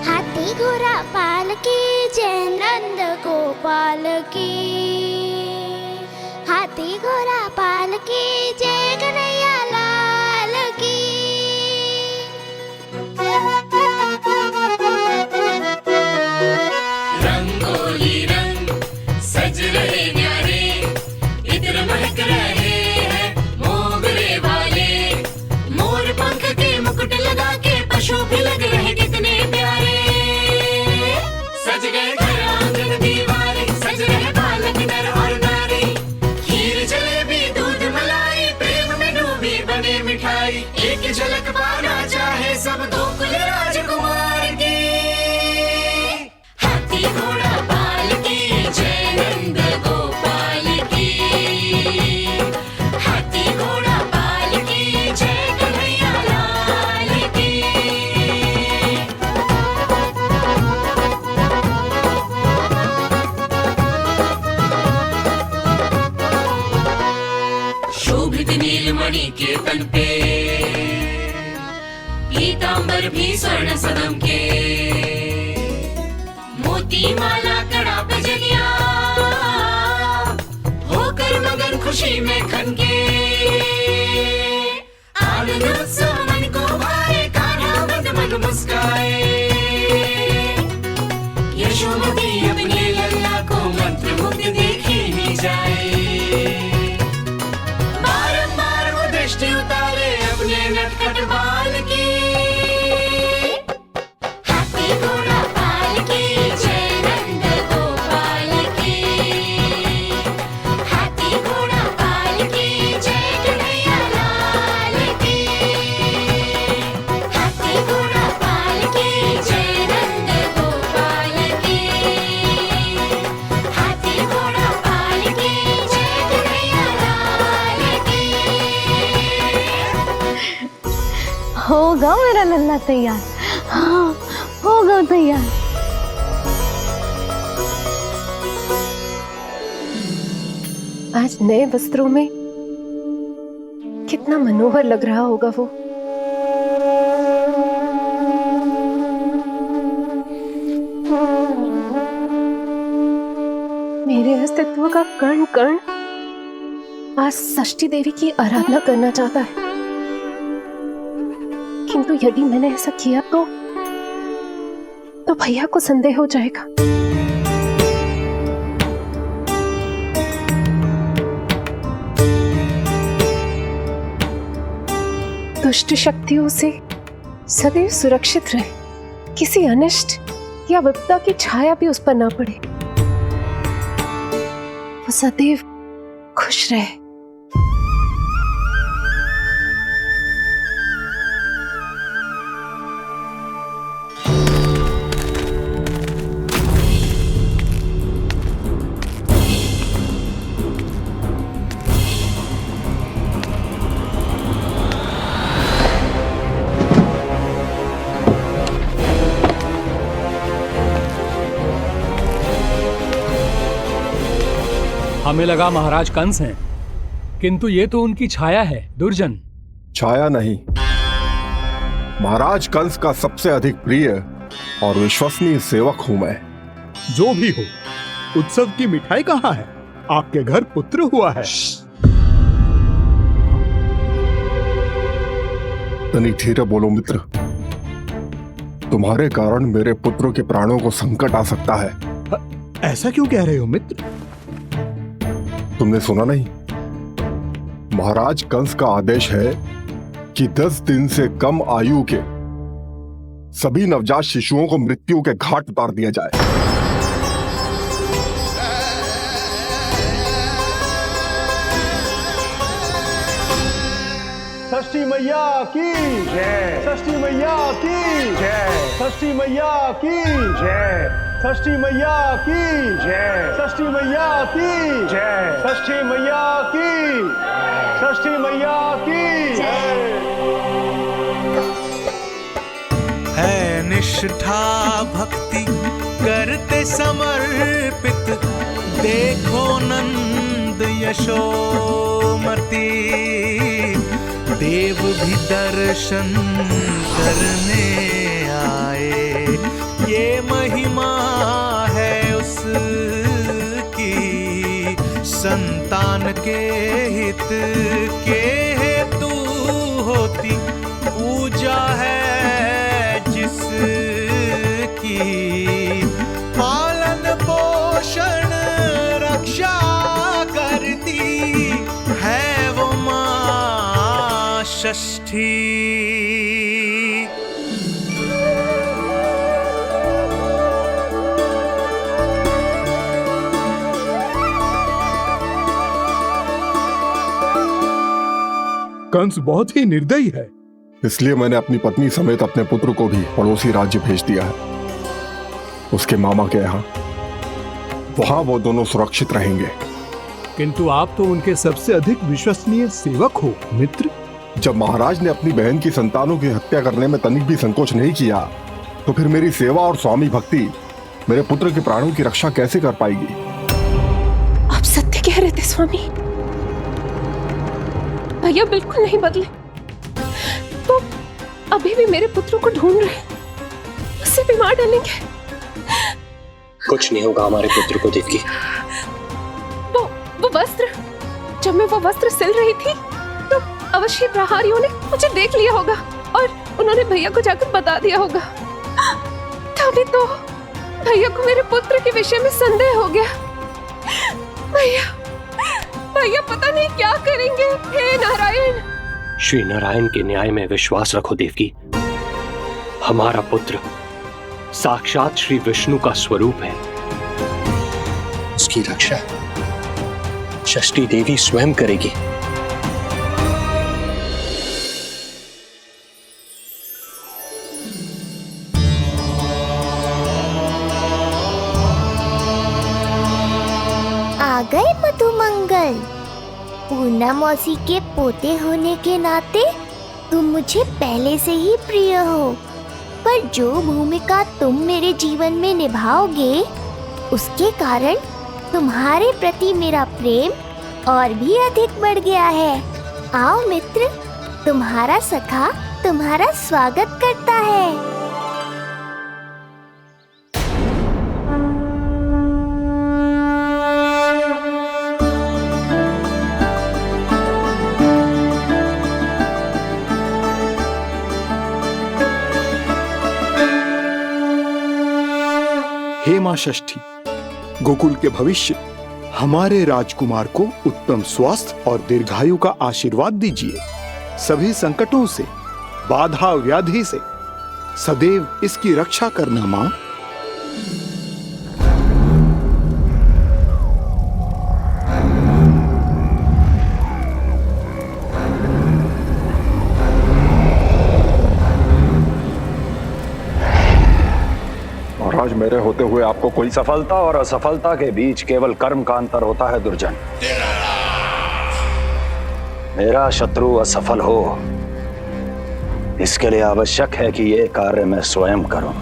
हाथी घोड़ा पालकी जय नंद गोपाल की। हाथी घोड़ा पालकी जय कन्हैया लाल की। रंगोली रंग सज रहे न्यारे, इत्र महक रहे हैं मोगरे वाले। मोर पंख के मुकुट लगा के पशु भी लग रहे कितने प्यारे। सज गए घर आंगन दीवारे, सज रहे बालक नर और नारी। खीर जलेबी दूध मलाई, प्रेम में डूबी बने मिठाई। एक झलक पाना चाहे सब गोकुल राजकुमार की। हाथी घोड़ा पालकी जय नंद गोपाल की। हाथी घोड़ा पालकी जय कन्हैया लाल की। शोभित नीलमणि के तन पे, पीतांबर भी स्वर्ण सदम के। मोती माला कड़ा बजनिया, होकर मगन खुशी में खनके। आनंद उत्सव मन को भाए, कान्हा मद मद मुस्काए। यशोमती अपने लल्ला को मंत्र मुग्ध देखी ही जाए। बारंबार वो दृष्टि उतारे अपने नटखट बाल की। हाथी घोड़ा पालकी जय नंद गोपाल की। हाथी घोड़ा पालकी जय कन्हैया लाल की। हाथी घोड़ा पालकी जय नंद गोपाल की। हाथी घोड़ा पालकी जय कन्हैया लाल की। होगा मेरा लल्ला तैयार। हाँ, होगा तैयार। आज नए वस्त्रों में कितना मनोहर लग रहा होगा वो। मेरे अस्तित्व का कण कण आज षष्ठी देवी की आराधना करना चाहता है। किंतु यदि मैंने ऐसा किया तो भैया को संदेह हो जाएगा। दुष्ट शक्तियों से सदैव सुरक्षित रहे, किसी अनिष्ट या विपदा की छाया भी उस पर ना पड़े, वो सदैव खुश रहे। हमें लगा महाराज कंस हैं, किंतु ये तो उनकी छाया है दुर्जन। छाया नहीं, महाराज कंस का सबसे अधिक प्रिय और विश्वसनीय सेवक हूं मैं। जो भी हो, उत्सव की मिठाई कहाँ है? आपके घर पुत्र हुआ है। तनिक धीरे बोलो मित्र, तुम्हारे कारण मेरे पुत्रों के प्राणों को संकट आ सकता है। ऐसा क्यों कह रहे हो मित्र? तुमने सुना नहीं? महाराज कंस का आदेश है कि 10 दिन से कम आयु के सभी नवजात शिशुओं को मृत्यु के घाट उतार दिया जाए। षष्ठी मैया की जय, षष्ठी मैया की जय, षष्ठी मैया की जय, षष्ठी मैया की जय, षष्ठी मैया की जय, षष्ठी मैया की, षष्ठी मैया की जय। है निष्ठा भक्ति करते समर्पित, देखो नंद यशोमती, देव भी दर्शन करने आए, ये महिमा है उसकी, संतान के हित के हेतु होती पूजा है जिसकी, पालन पोषण रक्षा करती है वो मां षष्ठी। कंस बहुत ही निर्दयी है, इसलिए मैंने अपनी पत्नी समेत अपने पुत्र को भी पड़ोसी राज्य भेज दिया है, उसके मामा के यहाँ। वहां वो दोनों सुरक्षित रहेंगे। किंतु आप तो उनके सबसे अधिक विश्वसनीय सेवक हो मित्र। जब महाराज ने अपनी बहन की संतानों की हत्या करने में तनिक भी संकोच नहीं किया, तो फिर मेरी सेवा और स्वामी भक्ति मेरे पुत्र के प्राणों की रक्षा कैसे कर पाएगी? आप सत्य कह रहे थे स्वामी, भैया बिल्कुल नहीं बदले, तो अभी भी मेरे पुत्र को ढूंढ रहे हैं, उसे भी मार डालेंगे। कुछ नहीं होगा हमारे पुत्र को देवकी। वो वस्त्र, जब मैं वो वस्त्र सिल रही थी तो अवश्य प्रहारियों ने मुझे देख लिया होगा और उन्होंने भैया को जाकर बता दिया होगा, तभी तो भैया को मेरे पुत्र के विषय में संदेह हो गया। भैया पता नहीं क्या करेंगे। हे नारायण। श्री नारायण के न्याय में विश्वास रखो देवकी। हमारा पुत्र साक्षात श्री विष्णु का स्वरूप है, उसकी रक्षा षष्ठी देवी स्वयं करेगी। आ गए मधुमंगल। पूर्णा मौसी के पोते होने के नाते तुम मुझे पहले से ही प्रिय हो, पर जो भूमिका तुम मेरे जीवन में निभाओगे उसके कारण तुम्हारे प्रति मेरा प्रेम और भी अधिक बढ़ गया है। आओ मित्र, तुम्हारा सखा तुम्हारा स्वागत करता है। हे मां षष्ठी, गोकुल के भविष्य हमारे राजकुमार को उत्तम स्वास्थ्य और दीर्घायु का आशीर्वाद दीजिए। सभी संकटों से, बाधा व्याधि से सदैव इसकी रक्षा करना मां। महाराज, मेरे होते हुए आपको कोई सफलता और असफलता के बीच केवल कर्म का अंतर होता है दुर्जन। मेरा शत्रु असफल हो, इसके लिए आवश्यक है कि ये कार्य मैं स्वयं करूं।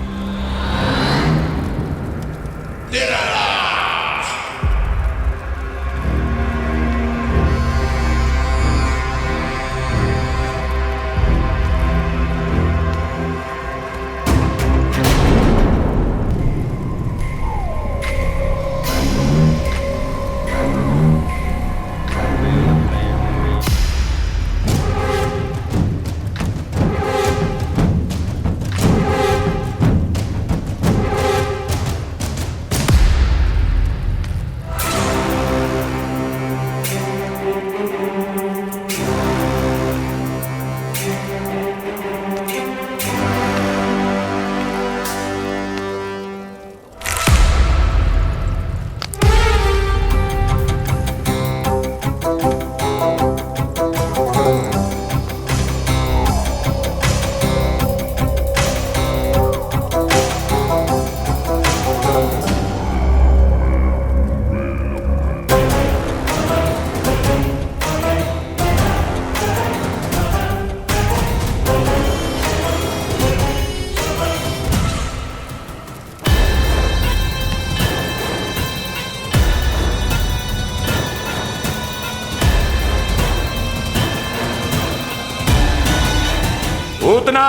पूतना,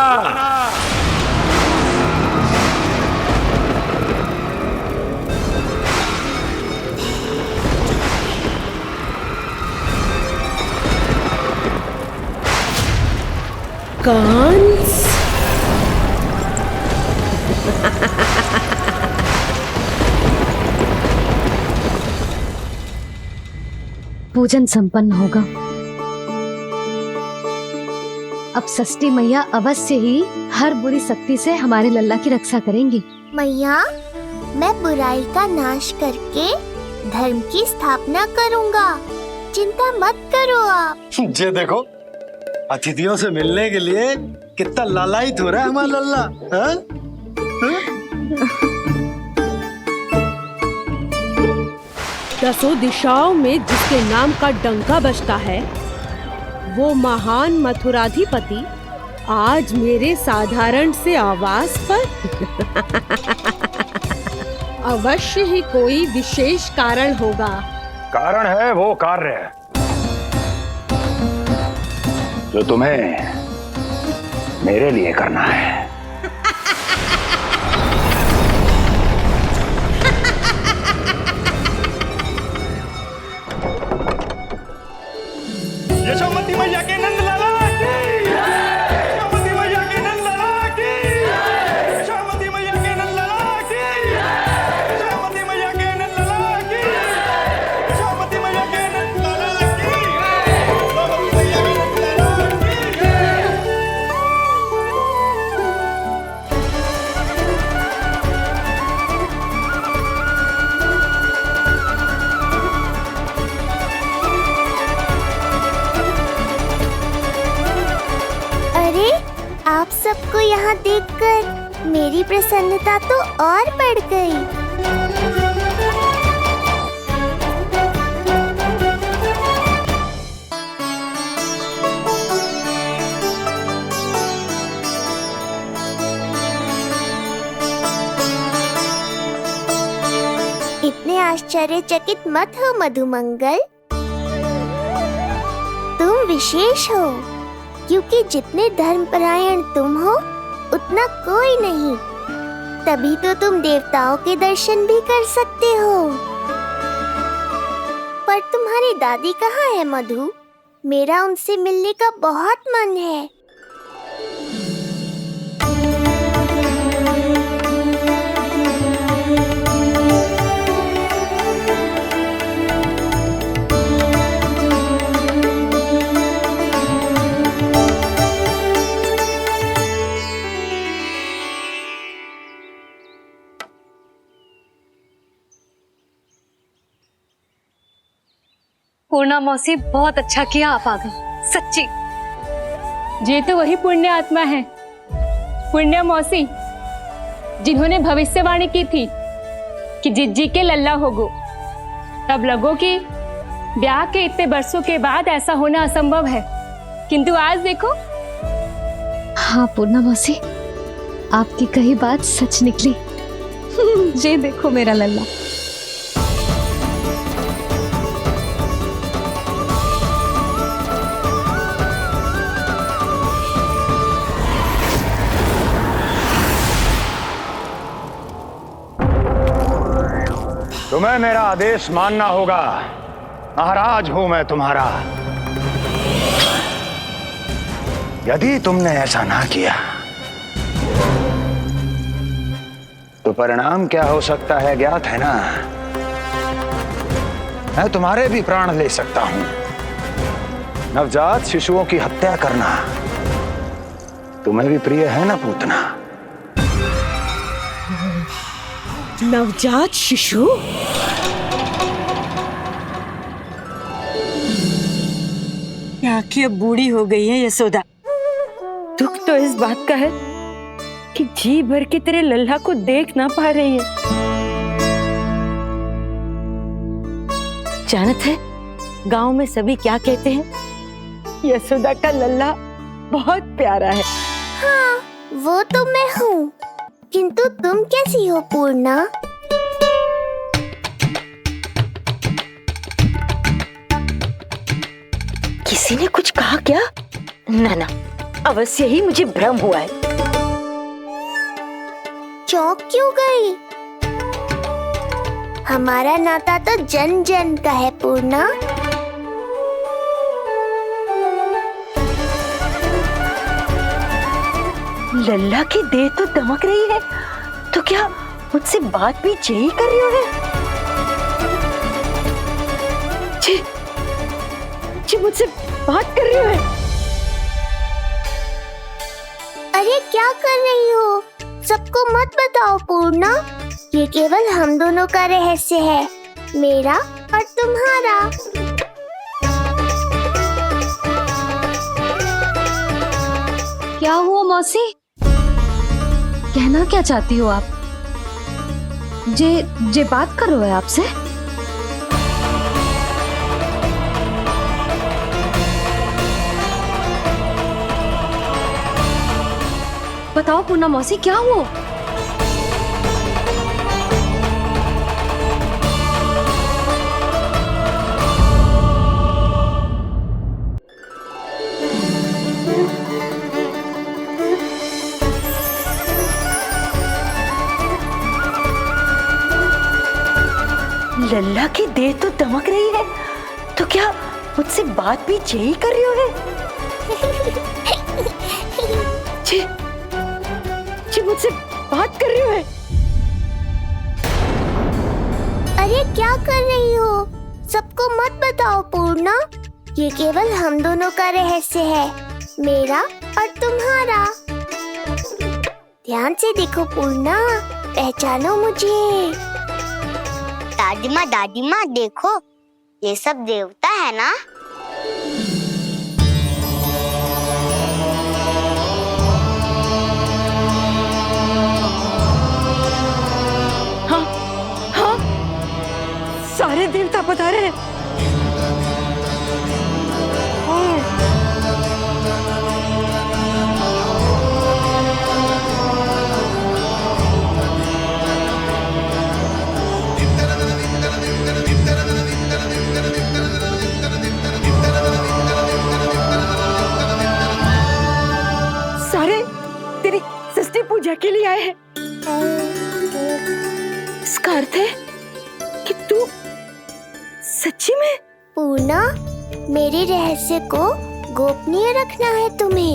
कंस। पूजन संपन्न होगा। अब षष्ठी मैया अवश्य ही हर बुरी शक्ति से हमारे लल्ला की रक्षा करेंगी। मैया, मैं बुराई का नाश करके धर्म की स्थापना करूंगा, चिंता मत करो आप। ये देखो, अतिथियों से मिलने के लिए कितना लालायित हो रहा है हमारा लल्ला। हाँ? दसों दिशाओं में जिसके नाम का डंका बजता है, वो महान मथुराधिपति आज मेरे साधारण से आवास पर। अवश्य ही कोई विशेष कारण होगा। कारण है वो कार्य जो तुम्हें मेरे लिए करना है। यशोमती मैया के नंद लाला की, यशोमती मैया के नंद लाला की, यशोमती मैया के नंद लाला की, यशोमती मैया के नंद लाला की, यशोमती मैया के नंद लाला की, यशोमती मैया के नंद लाला की। अरे, आप सबको यहाँ देखकर मेरी प्रसन्नता तो और बढ़ गई। इतने आश्चर्यचकित मत हो मधुमंगल, तुम विशेष हो, क्योंकि जितने धर्मपरायण तुम हो उतना कोई नहीं। तभी तो तुम देवताओं के दर्शन भी कर सकते हो। पर तुम्हारी दादी कहाँ है मधु? मेरा उनसे मिलने का बहुत मन है। पूर्णा मौसी, बहुत अच्छा किया आप आ गई, सच्ची। ये तो वही पुण्य आत्मा है, पुण्य मौसी, जिन्होंने भविष्यवाणी की थी कि जिज्जी के लल्ला होगो। तब लगो कि ब्याह के इतने बरसों के बाद ऐसा होना असंभव है, किंतु आज देखो। हाँ पूर्णा मौसी, आपकी कही बात सच निकली। ये देखो मेरा लल्ला। तुम्हें मेरा आदेश मानना होगा। महाराज हूं मैं तुम्हारा। यदि तुमने ऐसा ना किया तो परिणाम क्या हो सकता है ज्ञात है ना? मैं तुम्हारे भी प्राण ले सकता हूं। नवजात शिशुओं की हत्या करना तुम्हें भी प्रिय है ना पूतना? नवजात शिशु? आखिर अब बूढ़ी हो गई है यशोदा। दुख तो इस बात का है कि जी भर के तेरे लल्ला को देख ना पा रही है। जानत है गांव में सभी क्या कहते हैं? यशोदा का लल्ला बहुत प्यारा है। हाँ, वो तो मैं हूँ, किंतु तुम कैसी हो पूर्णा? किसी ने कुछ कहा क्या? ना ना, अवश्य ही मुझे भ्रम हुआ है। चौंक क्यों गई? हमारा नाता तो जन जन का है पूर्णा। लल्ला की देह तो दमक रही है, तो क्या मुझसे बात भी यही कर रही हो? जी मुझसे बात कर रही हो? अरे क्या कर रही हो? सबको मत बताओ पूर्णा, ये केवल हम दोनों का रहस्य है, मेरा और तुम्हारा। क्या हुआ मौसी? कहना क्या चाहती हो आप? जे बात कर रहे हो आपसे? बताओ पूर्णा मौसी, क्या हुआ? लल्ला की देह तो दमक रही है, तो क्या मुझसे बात भी यही कर रही हो? जी मुझसे बात कर रही हो? अरे क्या कर रही हो? सबको मत बताओ पूर्णा, ये केवल हम दोनों का रहस्य है, मेरा और तुम्हारा। ध्यान से देखो पूर्णा, पहचानो मुझे। दादी माँ देखो, ये सब देवता है ना? हाँ हाँ, सारे देवता पधारे हैं। सारे तेरी षष्ठी पूजा के लिए आए हैं। इसका अर्थ है कि तू सच्ची में? पूर्णा, मेरे रहस्य को गोपनीय रखना है तुम्हें।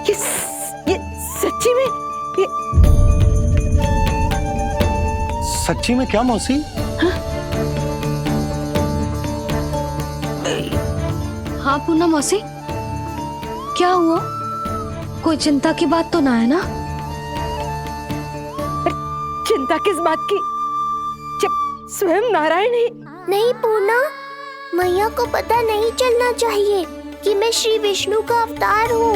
ये सच्ची में? सच्ची में क्या मौसी? हाँ पूर्णा मौसी, क्या हुआ? कोई चिंता की बात तो ना है ना? चिंता किस बात की, जब स्वयं नारायण ही। नहीं पूर्णा, मैया को पता नहीं चलना चाहिए कि मैं श्री विष्णु का अवतार हूँ।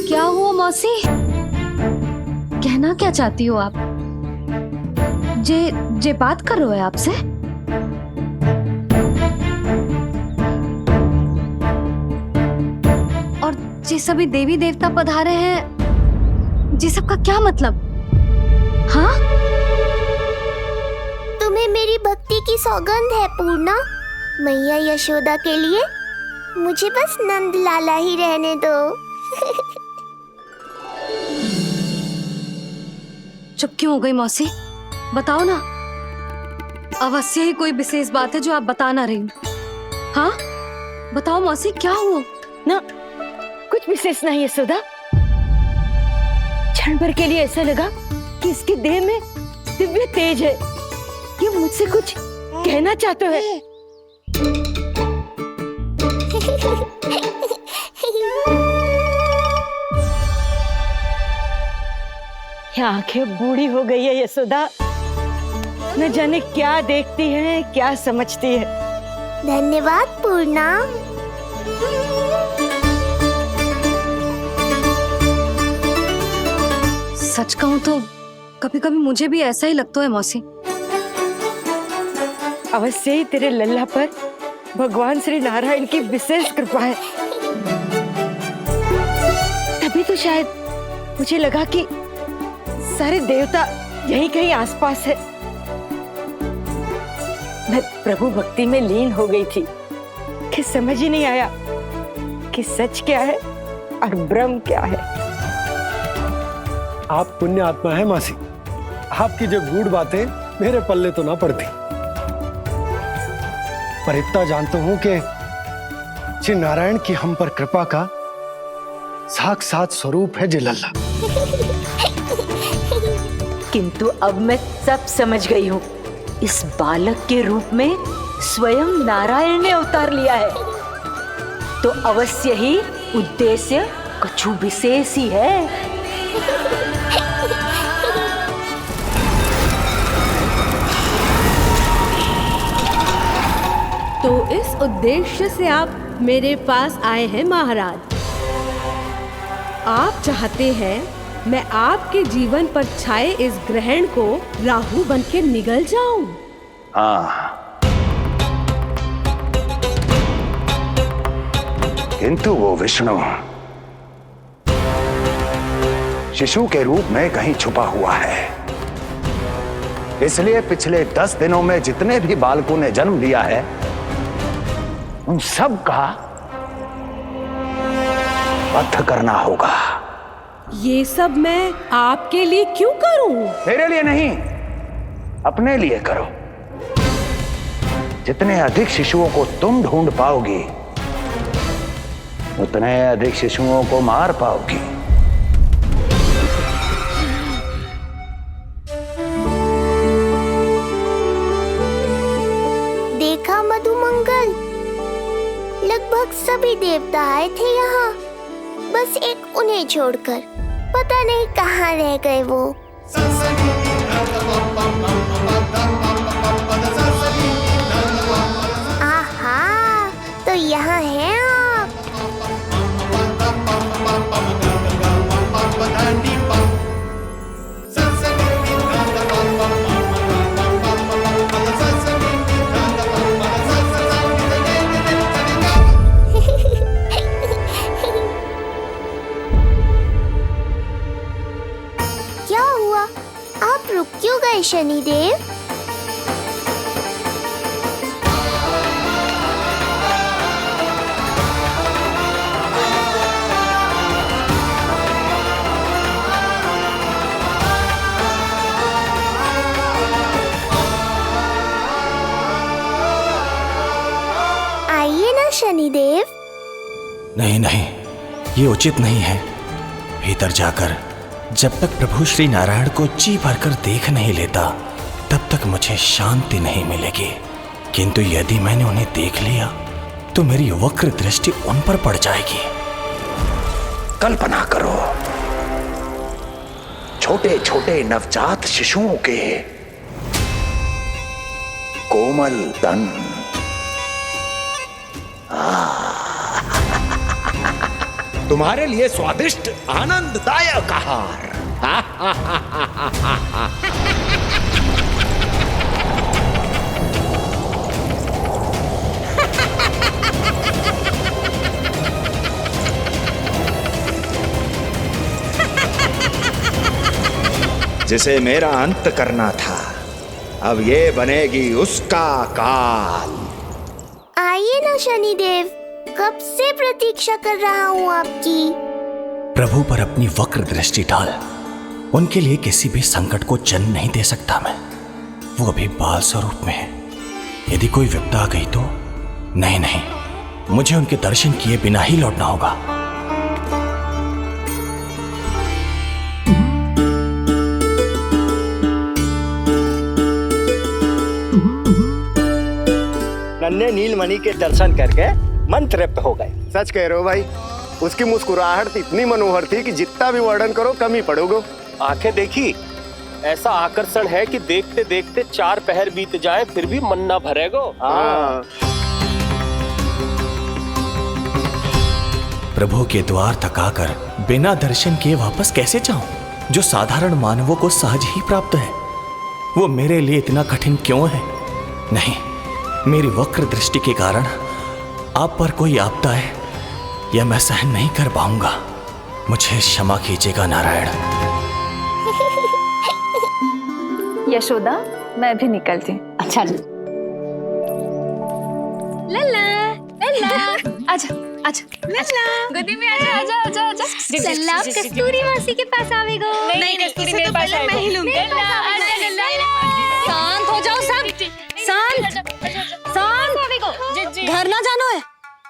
क्या हुआ मौसी? कहना क्या चाहती हो आप? जे बात कर रहे हो आपसे? और जे सभी देवी देवता पधारे हैं, जी सबका क्या मतलब? हाँ? तुम्हें मेरी भक्ति की सौगंध है पूर्णा। मैया यशोदा के लिए मुझे बस नंद लाला ही रहने दो। चुप क्यों हो गई मौसी? बताओ ना, अवश्य ही कोई विशेष बात है जो आप बता ना रही। हाँ बताओ मौसी, क्या हुआ? ना कुछ विशेष नहीं है सुधा। क्षण भर के लिए ऐसा लगा कि इसके देह में दिव्य तेज है, ये मुझसे कुछ कहना चाहते हैं। आंखें बूढ़ी हो गई है यशोदा, न जाने क्या देखती है, क्या समझती है। धन्यवाद पूर्णा। सच कहूं तो कभी कभी मुझे भी ऐसा ही लगता है मौसी। अवश्य ही तेरे लल्ला पर भगवान श्री नारायण की विशेष कृपा है। तभी तो शायद मुझे लगा कि सारे देवता यहीं कहीं आसपास है। मैं प्रभु भक्ति में लीन हो गई थी कि समझ ही नहीं आया कि सच क्या है और ब्रह्म क्या है। आप पुण्य आत्मा है मासी, आपकी जो गूढ़ बातें मेरे पल्ले तो ना पड़ती, पर इतना जानता हूं कि श्री नारायण की हम पर कृपा का साक्षात स्वरूप है जी लल्ला। किंतु अब मैं सब समझ गई हूँ। इस बालक के रूप में स्वयं नारायण ने अवतार लिया है, तो अवश्य ही उद्देश्य कुछ विशेष ही है। तो इस उद्देश्य से आप मेरे पास आए हैं महाराज। आप चाहते हैं मैं आपके जीवन पर छाए इस ग्रहण को राहु बनके निगल जाऊं? हाँ, किंतु वो विष्णु शिशु के रूप में कहीं छुपा हुआ है। इसलिए पिछले 10 दिनों में जितने भी बालकों ने जन्म लिया है उन सब का वध करना होगा। ये सब मैं आपके लिए क्यों करूं? तेरे लिए नहीं, अपने लिए करो। जितने अधिक शिशुओं को तुम ढूंढ पाओगी उतने अधिक शिशुओं को मार पाओगी। देखा मधुमंगल, लगभग सभी देवता आए थे यहाँ, बस एक उन्हें छोड़कर। पता नहीं कहाँ रह गए वो। आहा, तो यहाँ हैं आप। क्या हुआ? आप रुक क्यों गए शनिदेव? आइए ना शनिदेव। नहीं नहीं, ये उचित नहीं है। भीतर जाकर जब तक प्रभु श्री नारायण को जी भरकर देख नहीं लेता तब तक मुझे शांति नहीं मिलेगी। किंतु यदि मैंने उन्हें देख लिया तो मेरी वक्र दृष्टि उन पर पड़ जाएगी। कल्पना करो, छोटे छोटे नवजात शिशुओं के कोमल तन, तुम्हारे लिए स्वादिष्ट आनंददायक आहार। जिसे मेरा अंत करना था, अब ये बनेगी उसका काल। आइए ना शनिदेव, कब से प्रतीक्षा कर रहा हूँ आपकी। प्रभु पर अपनी वक्र दृष्टि डाल। उनके लिए किसी भी संकट को जन्म नहीं दे सकता मैं। वो अभी बाल स्वरूप में है। यदि कोई विपदा आ गई तो नहीं नहीं, मुझे उनके दर्शन किए बिना ही लौटना होगा। नन्हे नीलमणि के दर्शन करके मन तृप्त हो गए। सच कह रहे हो भाई, उसकी मुस्कुराहट इतनी मनोहर थी कि जितना भी वर्णन करो कम ही पड़ोगे। आंखें देखी, ऐसा आकर्षण है कि देखते देखते 4 पहर बीत जाए फिर भी मन ना भरेगो। हाँ। प्रभु के द्वार तक आकर बिना दर्शन किए वापस कैसे जाऊं, जो साधारण मानवों को सहज ही प्राप्त है। वो मेरे लिए इतना कठिन क्यों है? नहीं, मेरी वक्र दृष्टि के कारण आप पर कोई आपदा है या मैं सहन नहीं कर पाऊंगा। मुझे क्षमा कीजिएगा नारायण। यशोदा, मैं भी निकलती हूँ। अच्छा लल्ला लल्ला आजा आजा लल्ला गोदी में आजा आजा आजा आजा। लल्ला कस्तूरी मासी के पास आवेगा। नहीं कस्तूरी मेरे पास आएगा। मैं ही लूंगी। लल्ला आजा लल्ला। शांत हो जाओ सब, शांत शांत। घर ना जानो है?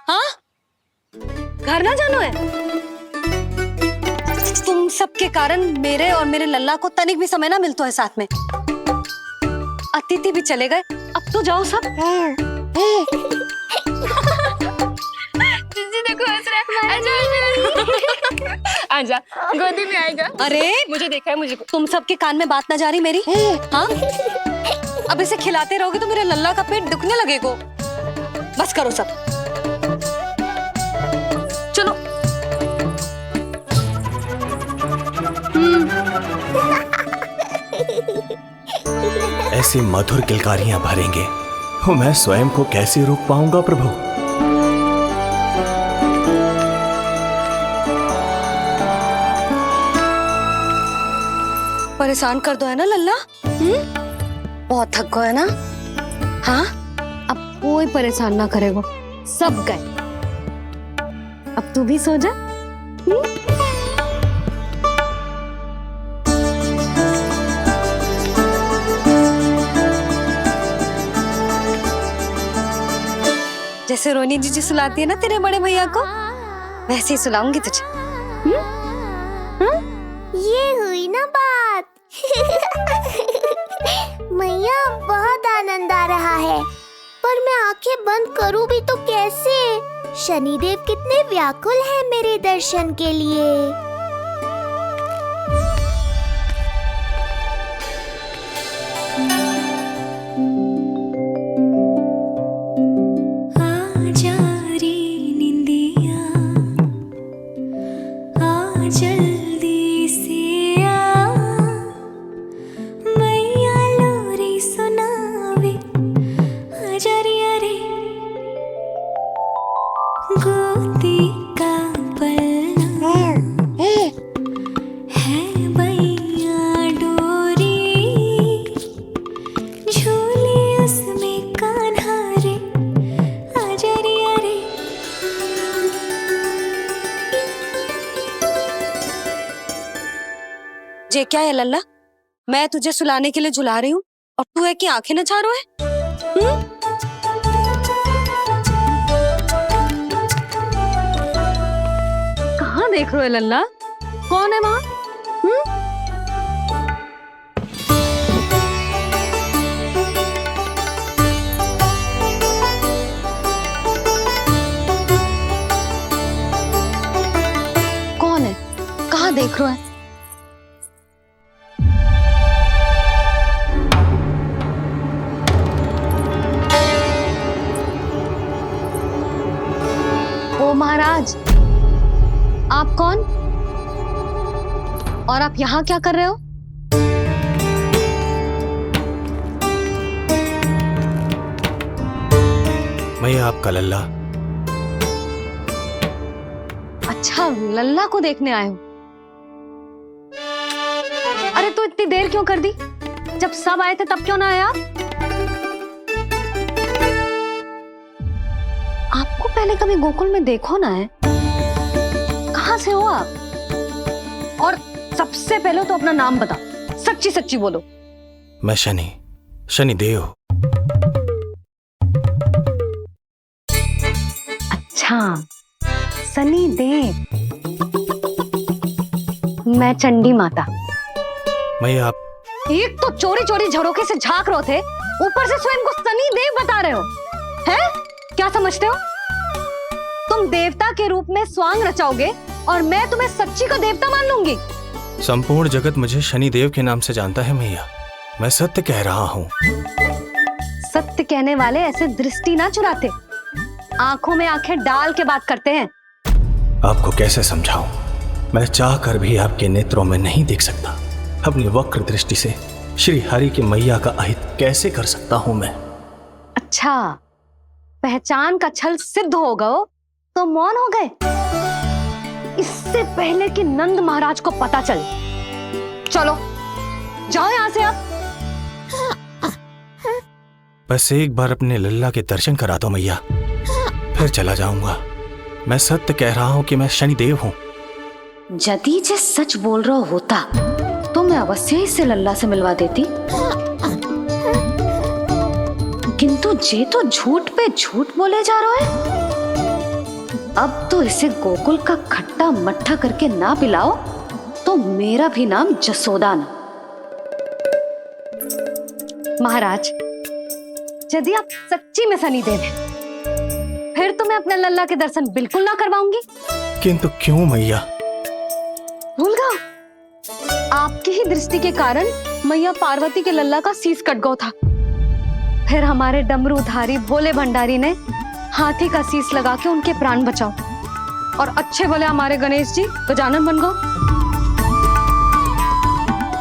हाँ, घर ना जानो है? तुम सबके कारण मेरे और मेरे लल्ला को तनिक भी समय ना मिलता है साथ में। अतिथि भी चले गए, अब तो जाओ सब। जीजी देखो हंस रहा है। आजा आजा गोदी में आएगा। अरे मुझे देखा है मुझे। तुम सबके कान में बात ना जा रही मेरी? हाँ, अब इसे खिलाते रहोगे तो मेरे लल्ला का पेट दुखने लगेगा। बस करो सब, चलो। ऐसी मधुर किलकारियां भरेंगे तो मैं स्वयं को कैसे रोक पाऊंगा प्रभु। परेशान कर दो है ना लल्ला? बहुत थक गए है ना? हाँ, अब कोई परेशान ना करेगा, सब गए। अब तू भी सो जा। जैसे रोनी जीजी सुलाती है ना तेरे बड़े भैया को, वैसे ही सुलाऊंगी तुझे। ये हुई ना बात। मैया, बहुत आनंद आ रहा है, पर मैं आंखें बंद करूं भी तो कैसे? शनिदेव कितने व्याकुल हैं मेरे दर्शन के लिए। ये क्या है लल्ला? मैं तुझे सुलाने के लिए झुला रही हूँ और तू है कि आंखें नचा रहा है? कहाँ देख रहे हो लल्ला? कौन है वहाँ? कौन है? कहाँ देख रहे हो? महाराज, आप कौन और आप यहाँ क्या कर रहे हो? मैं आपका लल्ला। अच्छा, लल्ला को देखने आए हो? अरे तो इतनी देर क्यों कर दी? जब सब आए थे तब क्यों ना आए आप? आपको पहले कभी गोकुल में देखो ना है? कहाँ से हो आप? और सबसे पहले तो अपना नाम बता, सच्ची सच्ची बोलो। मैं शनिदेव। अच्छा, शनिदेव। मैं चंडी माता। मैं आप एक तो चोरी चोरी झरोखे से झांक रहे थे, ऊपर से स्वयं को शनिदेव बता रहे हो, हैं? क्या समझते हो? तुम देवता के रूप में स्वांग रचाओगे और मैं तुम्हें सच्ची का देवता मान लूंगी? संपूर्ण जगत मुझे शनिदेव के नाम से जानता है मैया। मैं सत्य कह रहा हूँ। सत्य कहने वाले ऐसे दृष्टि ना चुराते, आंखों में आंखें डाल के बात करते हैं। आपको कैसे समझाऊं? मैं चाह कर भी आपके नेत्रों में नहीं देख सकता। अपनी वक्र दृष्टि से श्री हरि की मैया का अहित कैसे कर सकता हूं मैं? अच्छा, पहचान का छल सिद्ध हो गया तो मौन हो गए? इससे पहले कि नंद महाराज को पता चले, चलो जाओ यहां से अब। बस एक बार अपने लल्ला के दर्शन करा दो मैया, फिर चला जाऊंगा। मैं सत्य कह रहा हूं कि मैं शनिदेव हूं। यदि जे सच बोल रहा होता तो मैं अवश्य ही इसे लल्ला से मिलवा देती, किंतु जे तो झूठ पे झूठ बोले जा रहा है। अब तो इसे गोकुल का खट्टा मट्ठा करके ना पिलाओ तो मेरा भी नाम जसोदा ना। महाराज, यदि आप सच्ची में शनिदेव हैं, फिर तो मैं अपने लल्ला के दर्शन बिल्कुल ना करवाऊंगी। किंतु क्यों मैया? भूल गया, आपकी ही दृष्टि के कारण मैया पार्वती के लल्ला का शीश कट गया था। फिर हमारे डमरूधारी भोले भंडारी ने हाथी का शीश लगा के उनके प्राण बचाओ, और अच्छे भले हमारे गणेश जी गजानन बन गए।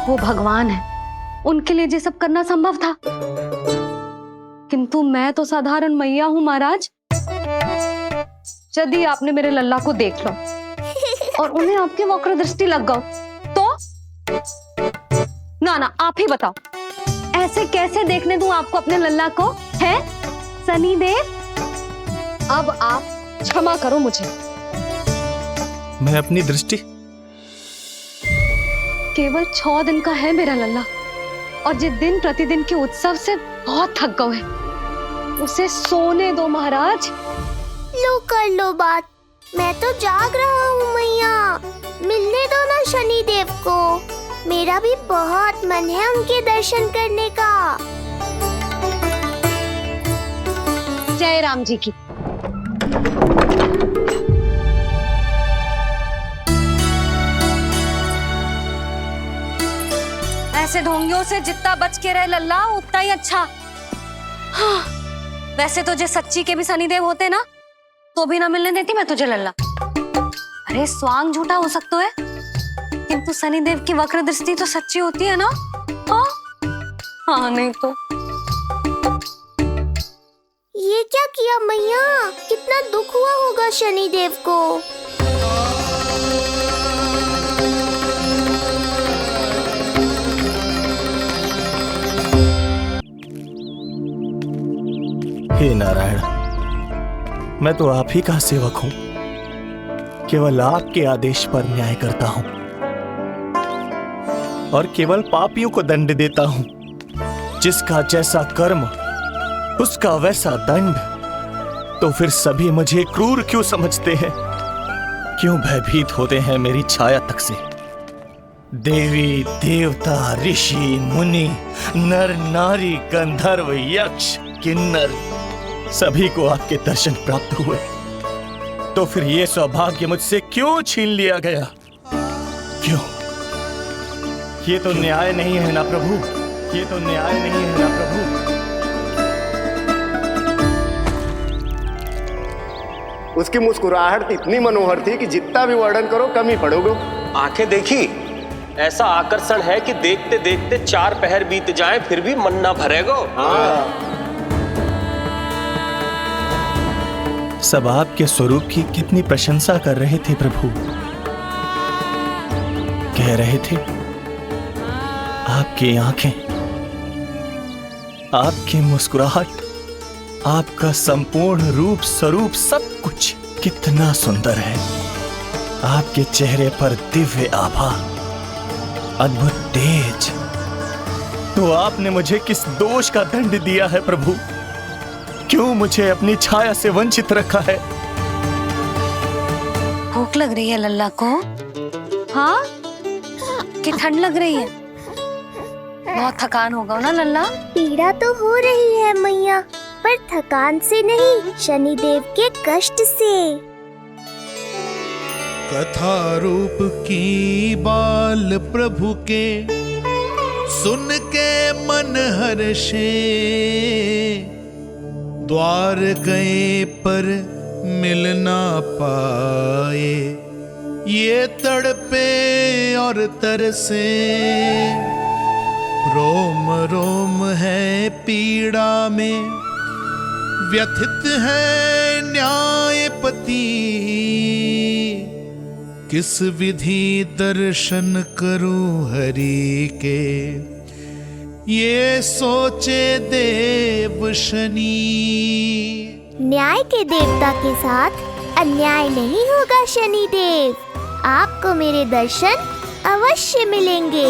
वो भगवान है, उनके लिए ये सब करना संभव था, किंतु मैं तो साधारण मैया हूं महाराज। यदि आपने मेरे लल्ला को देख लो और उन्हें आपकी वक्र दृष्टि लग गई तो ना, आप ही बताओ, ऐसे कैसे देखने दूं आपको अपने लल्ला को? है शनिदेव, अब आप क्षमा करो मुझे। मैं अपनी दृष्टि? केवल 6 दिन का है मेरा लल्ला, और जिस दिन प्रतिदिन के उत्सव से बहुत थक गए हैं, उसे सोने दो महाराज। लो कर लो बात, मैं तो जाग रहा हूँ मैया, मिलने दो ना शनिदेव को। मेरा भी बहुत मन है उनके दर्शन करने का। जय राम जी की। ऐसे ढोंगियों से जितना बच के रहे लल्ला उतना ही अच्छा। हाँ, वैसे तो जे सच्ची के भी शनिदेव होते ना तो भी ना मिलने देती मैं तुझे लल्ला। अरे स्वांग झूठा हो सकता है, किंतु शनिदेव की वक्र दृष्टि तो सच्ची होती है ना। हाँ नहीं तो। ये क्या किया मैया? कितना दुख हुआ होगा शनिदेव को। हे नारायण, मैं तो आप ही का सेवक हूं, केवल आपके आदेश पर न्याय करता हूं और केवल पापियों को दंड देता हूं। जिसका जैसा कर्म उसका वैसा दंड। तो फिर सभी मुझे क्रूर क्यों समझते हैं? क्यों भयभीत होते हैं मेरी छाया तक से? देवी देवता ऋषि मुनि नर नारी गंधर्व यक्ष किन्नर सभी को आपके दर्शन प्राप्त हुए, तो फिर ये सौभाग्य मुझसे क्यों छीन लिया गया? क्यों? ये तो न्याय नहीं है ना प्रभु, ये तो न्याय नहीं है ना प्रभु। उसकी मुस्कुराहट इतनी मनोहर थी कि जितना भी वर्णन करो कम ही पड़ोगे। आंखें देखी, ऐसा आकर्षण है कि देखते देखते 4 पहर बीत जाए फिर भी मन ना भरेगा। सब आपके स्वरूप की कितनी प्रशंसा कर रहे थे प्रभु। कह रहे थे आपकी आंखें, आपकी मुस्कुराहट, आपका संपूर्ण रूप स्वरूप सब कुछ कितना सुंदर है। आपके चेहरे पर दिव्य आभा, अद्भुत तेज। तो आपने मुझे किस दोष का दंड दिया है प्रभु? क्यों मुझे अपनी छाया से वंचित रखा है? भूख लग रही है लल्ला को? हाँ, कि ठंड लग रही है? बहुत थकान होगा ना लल्ला? पीड़ा तो हो रही है मैया, पर थकान से नहीं, शनिदेव के कष्ट से। कथा रूप की बाल प्रभु के सुन के मन हर्षे, द्वार गए पर मिल ना पाए, ये तड़पे और तरसे, रोम रोम है पीड़ा में, व्यथित है न्यायपति, किस विधि दर्शन करूं हरि के, ये सोचे देव शनि। न्याय के देवता के साथ अन्याय नहीं होगा शनि देव, आपको मेरे दर्शन अवश्य मिलेंगे।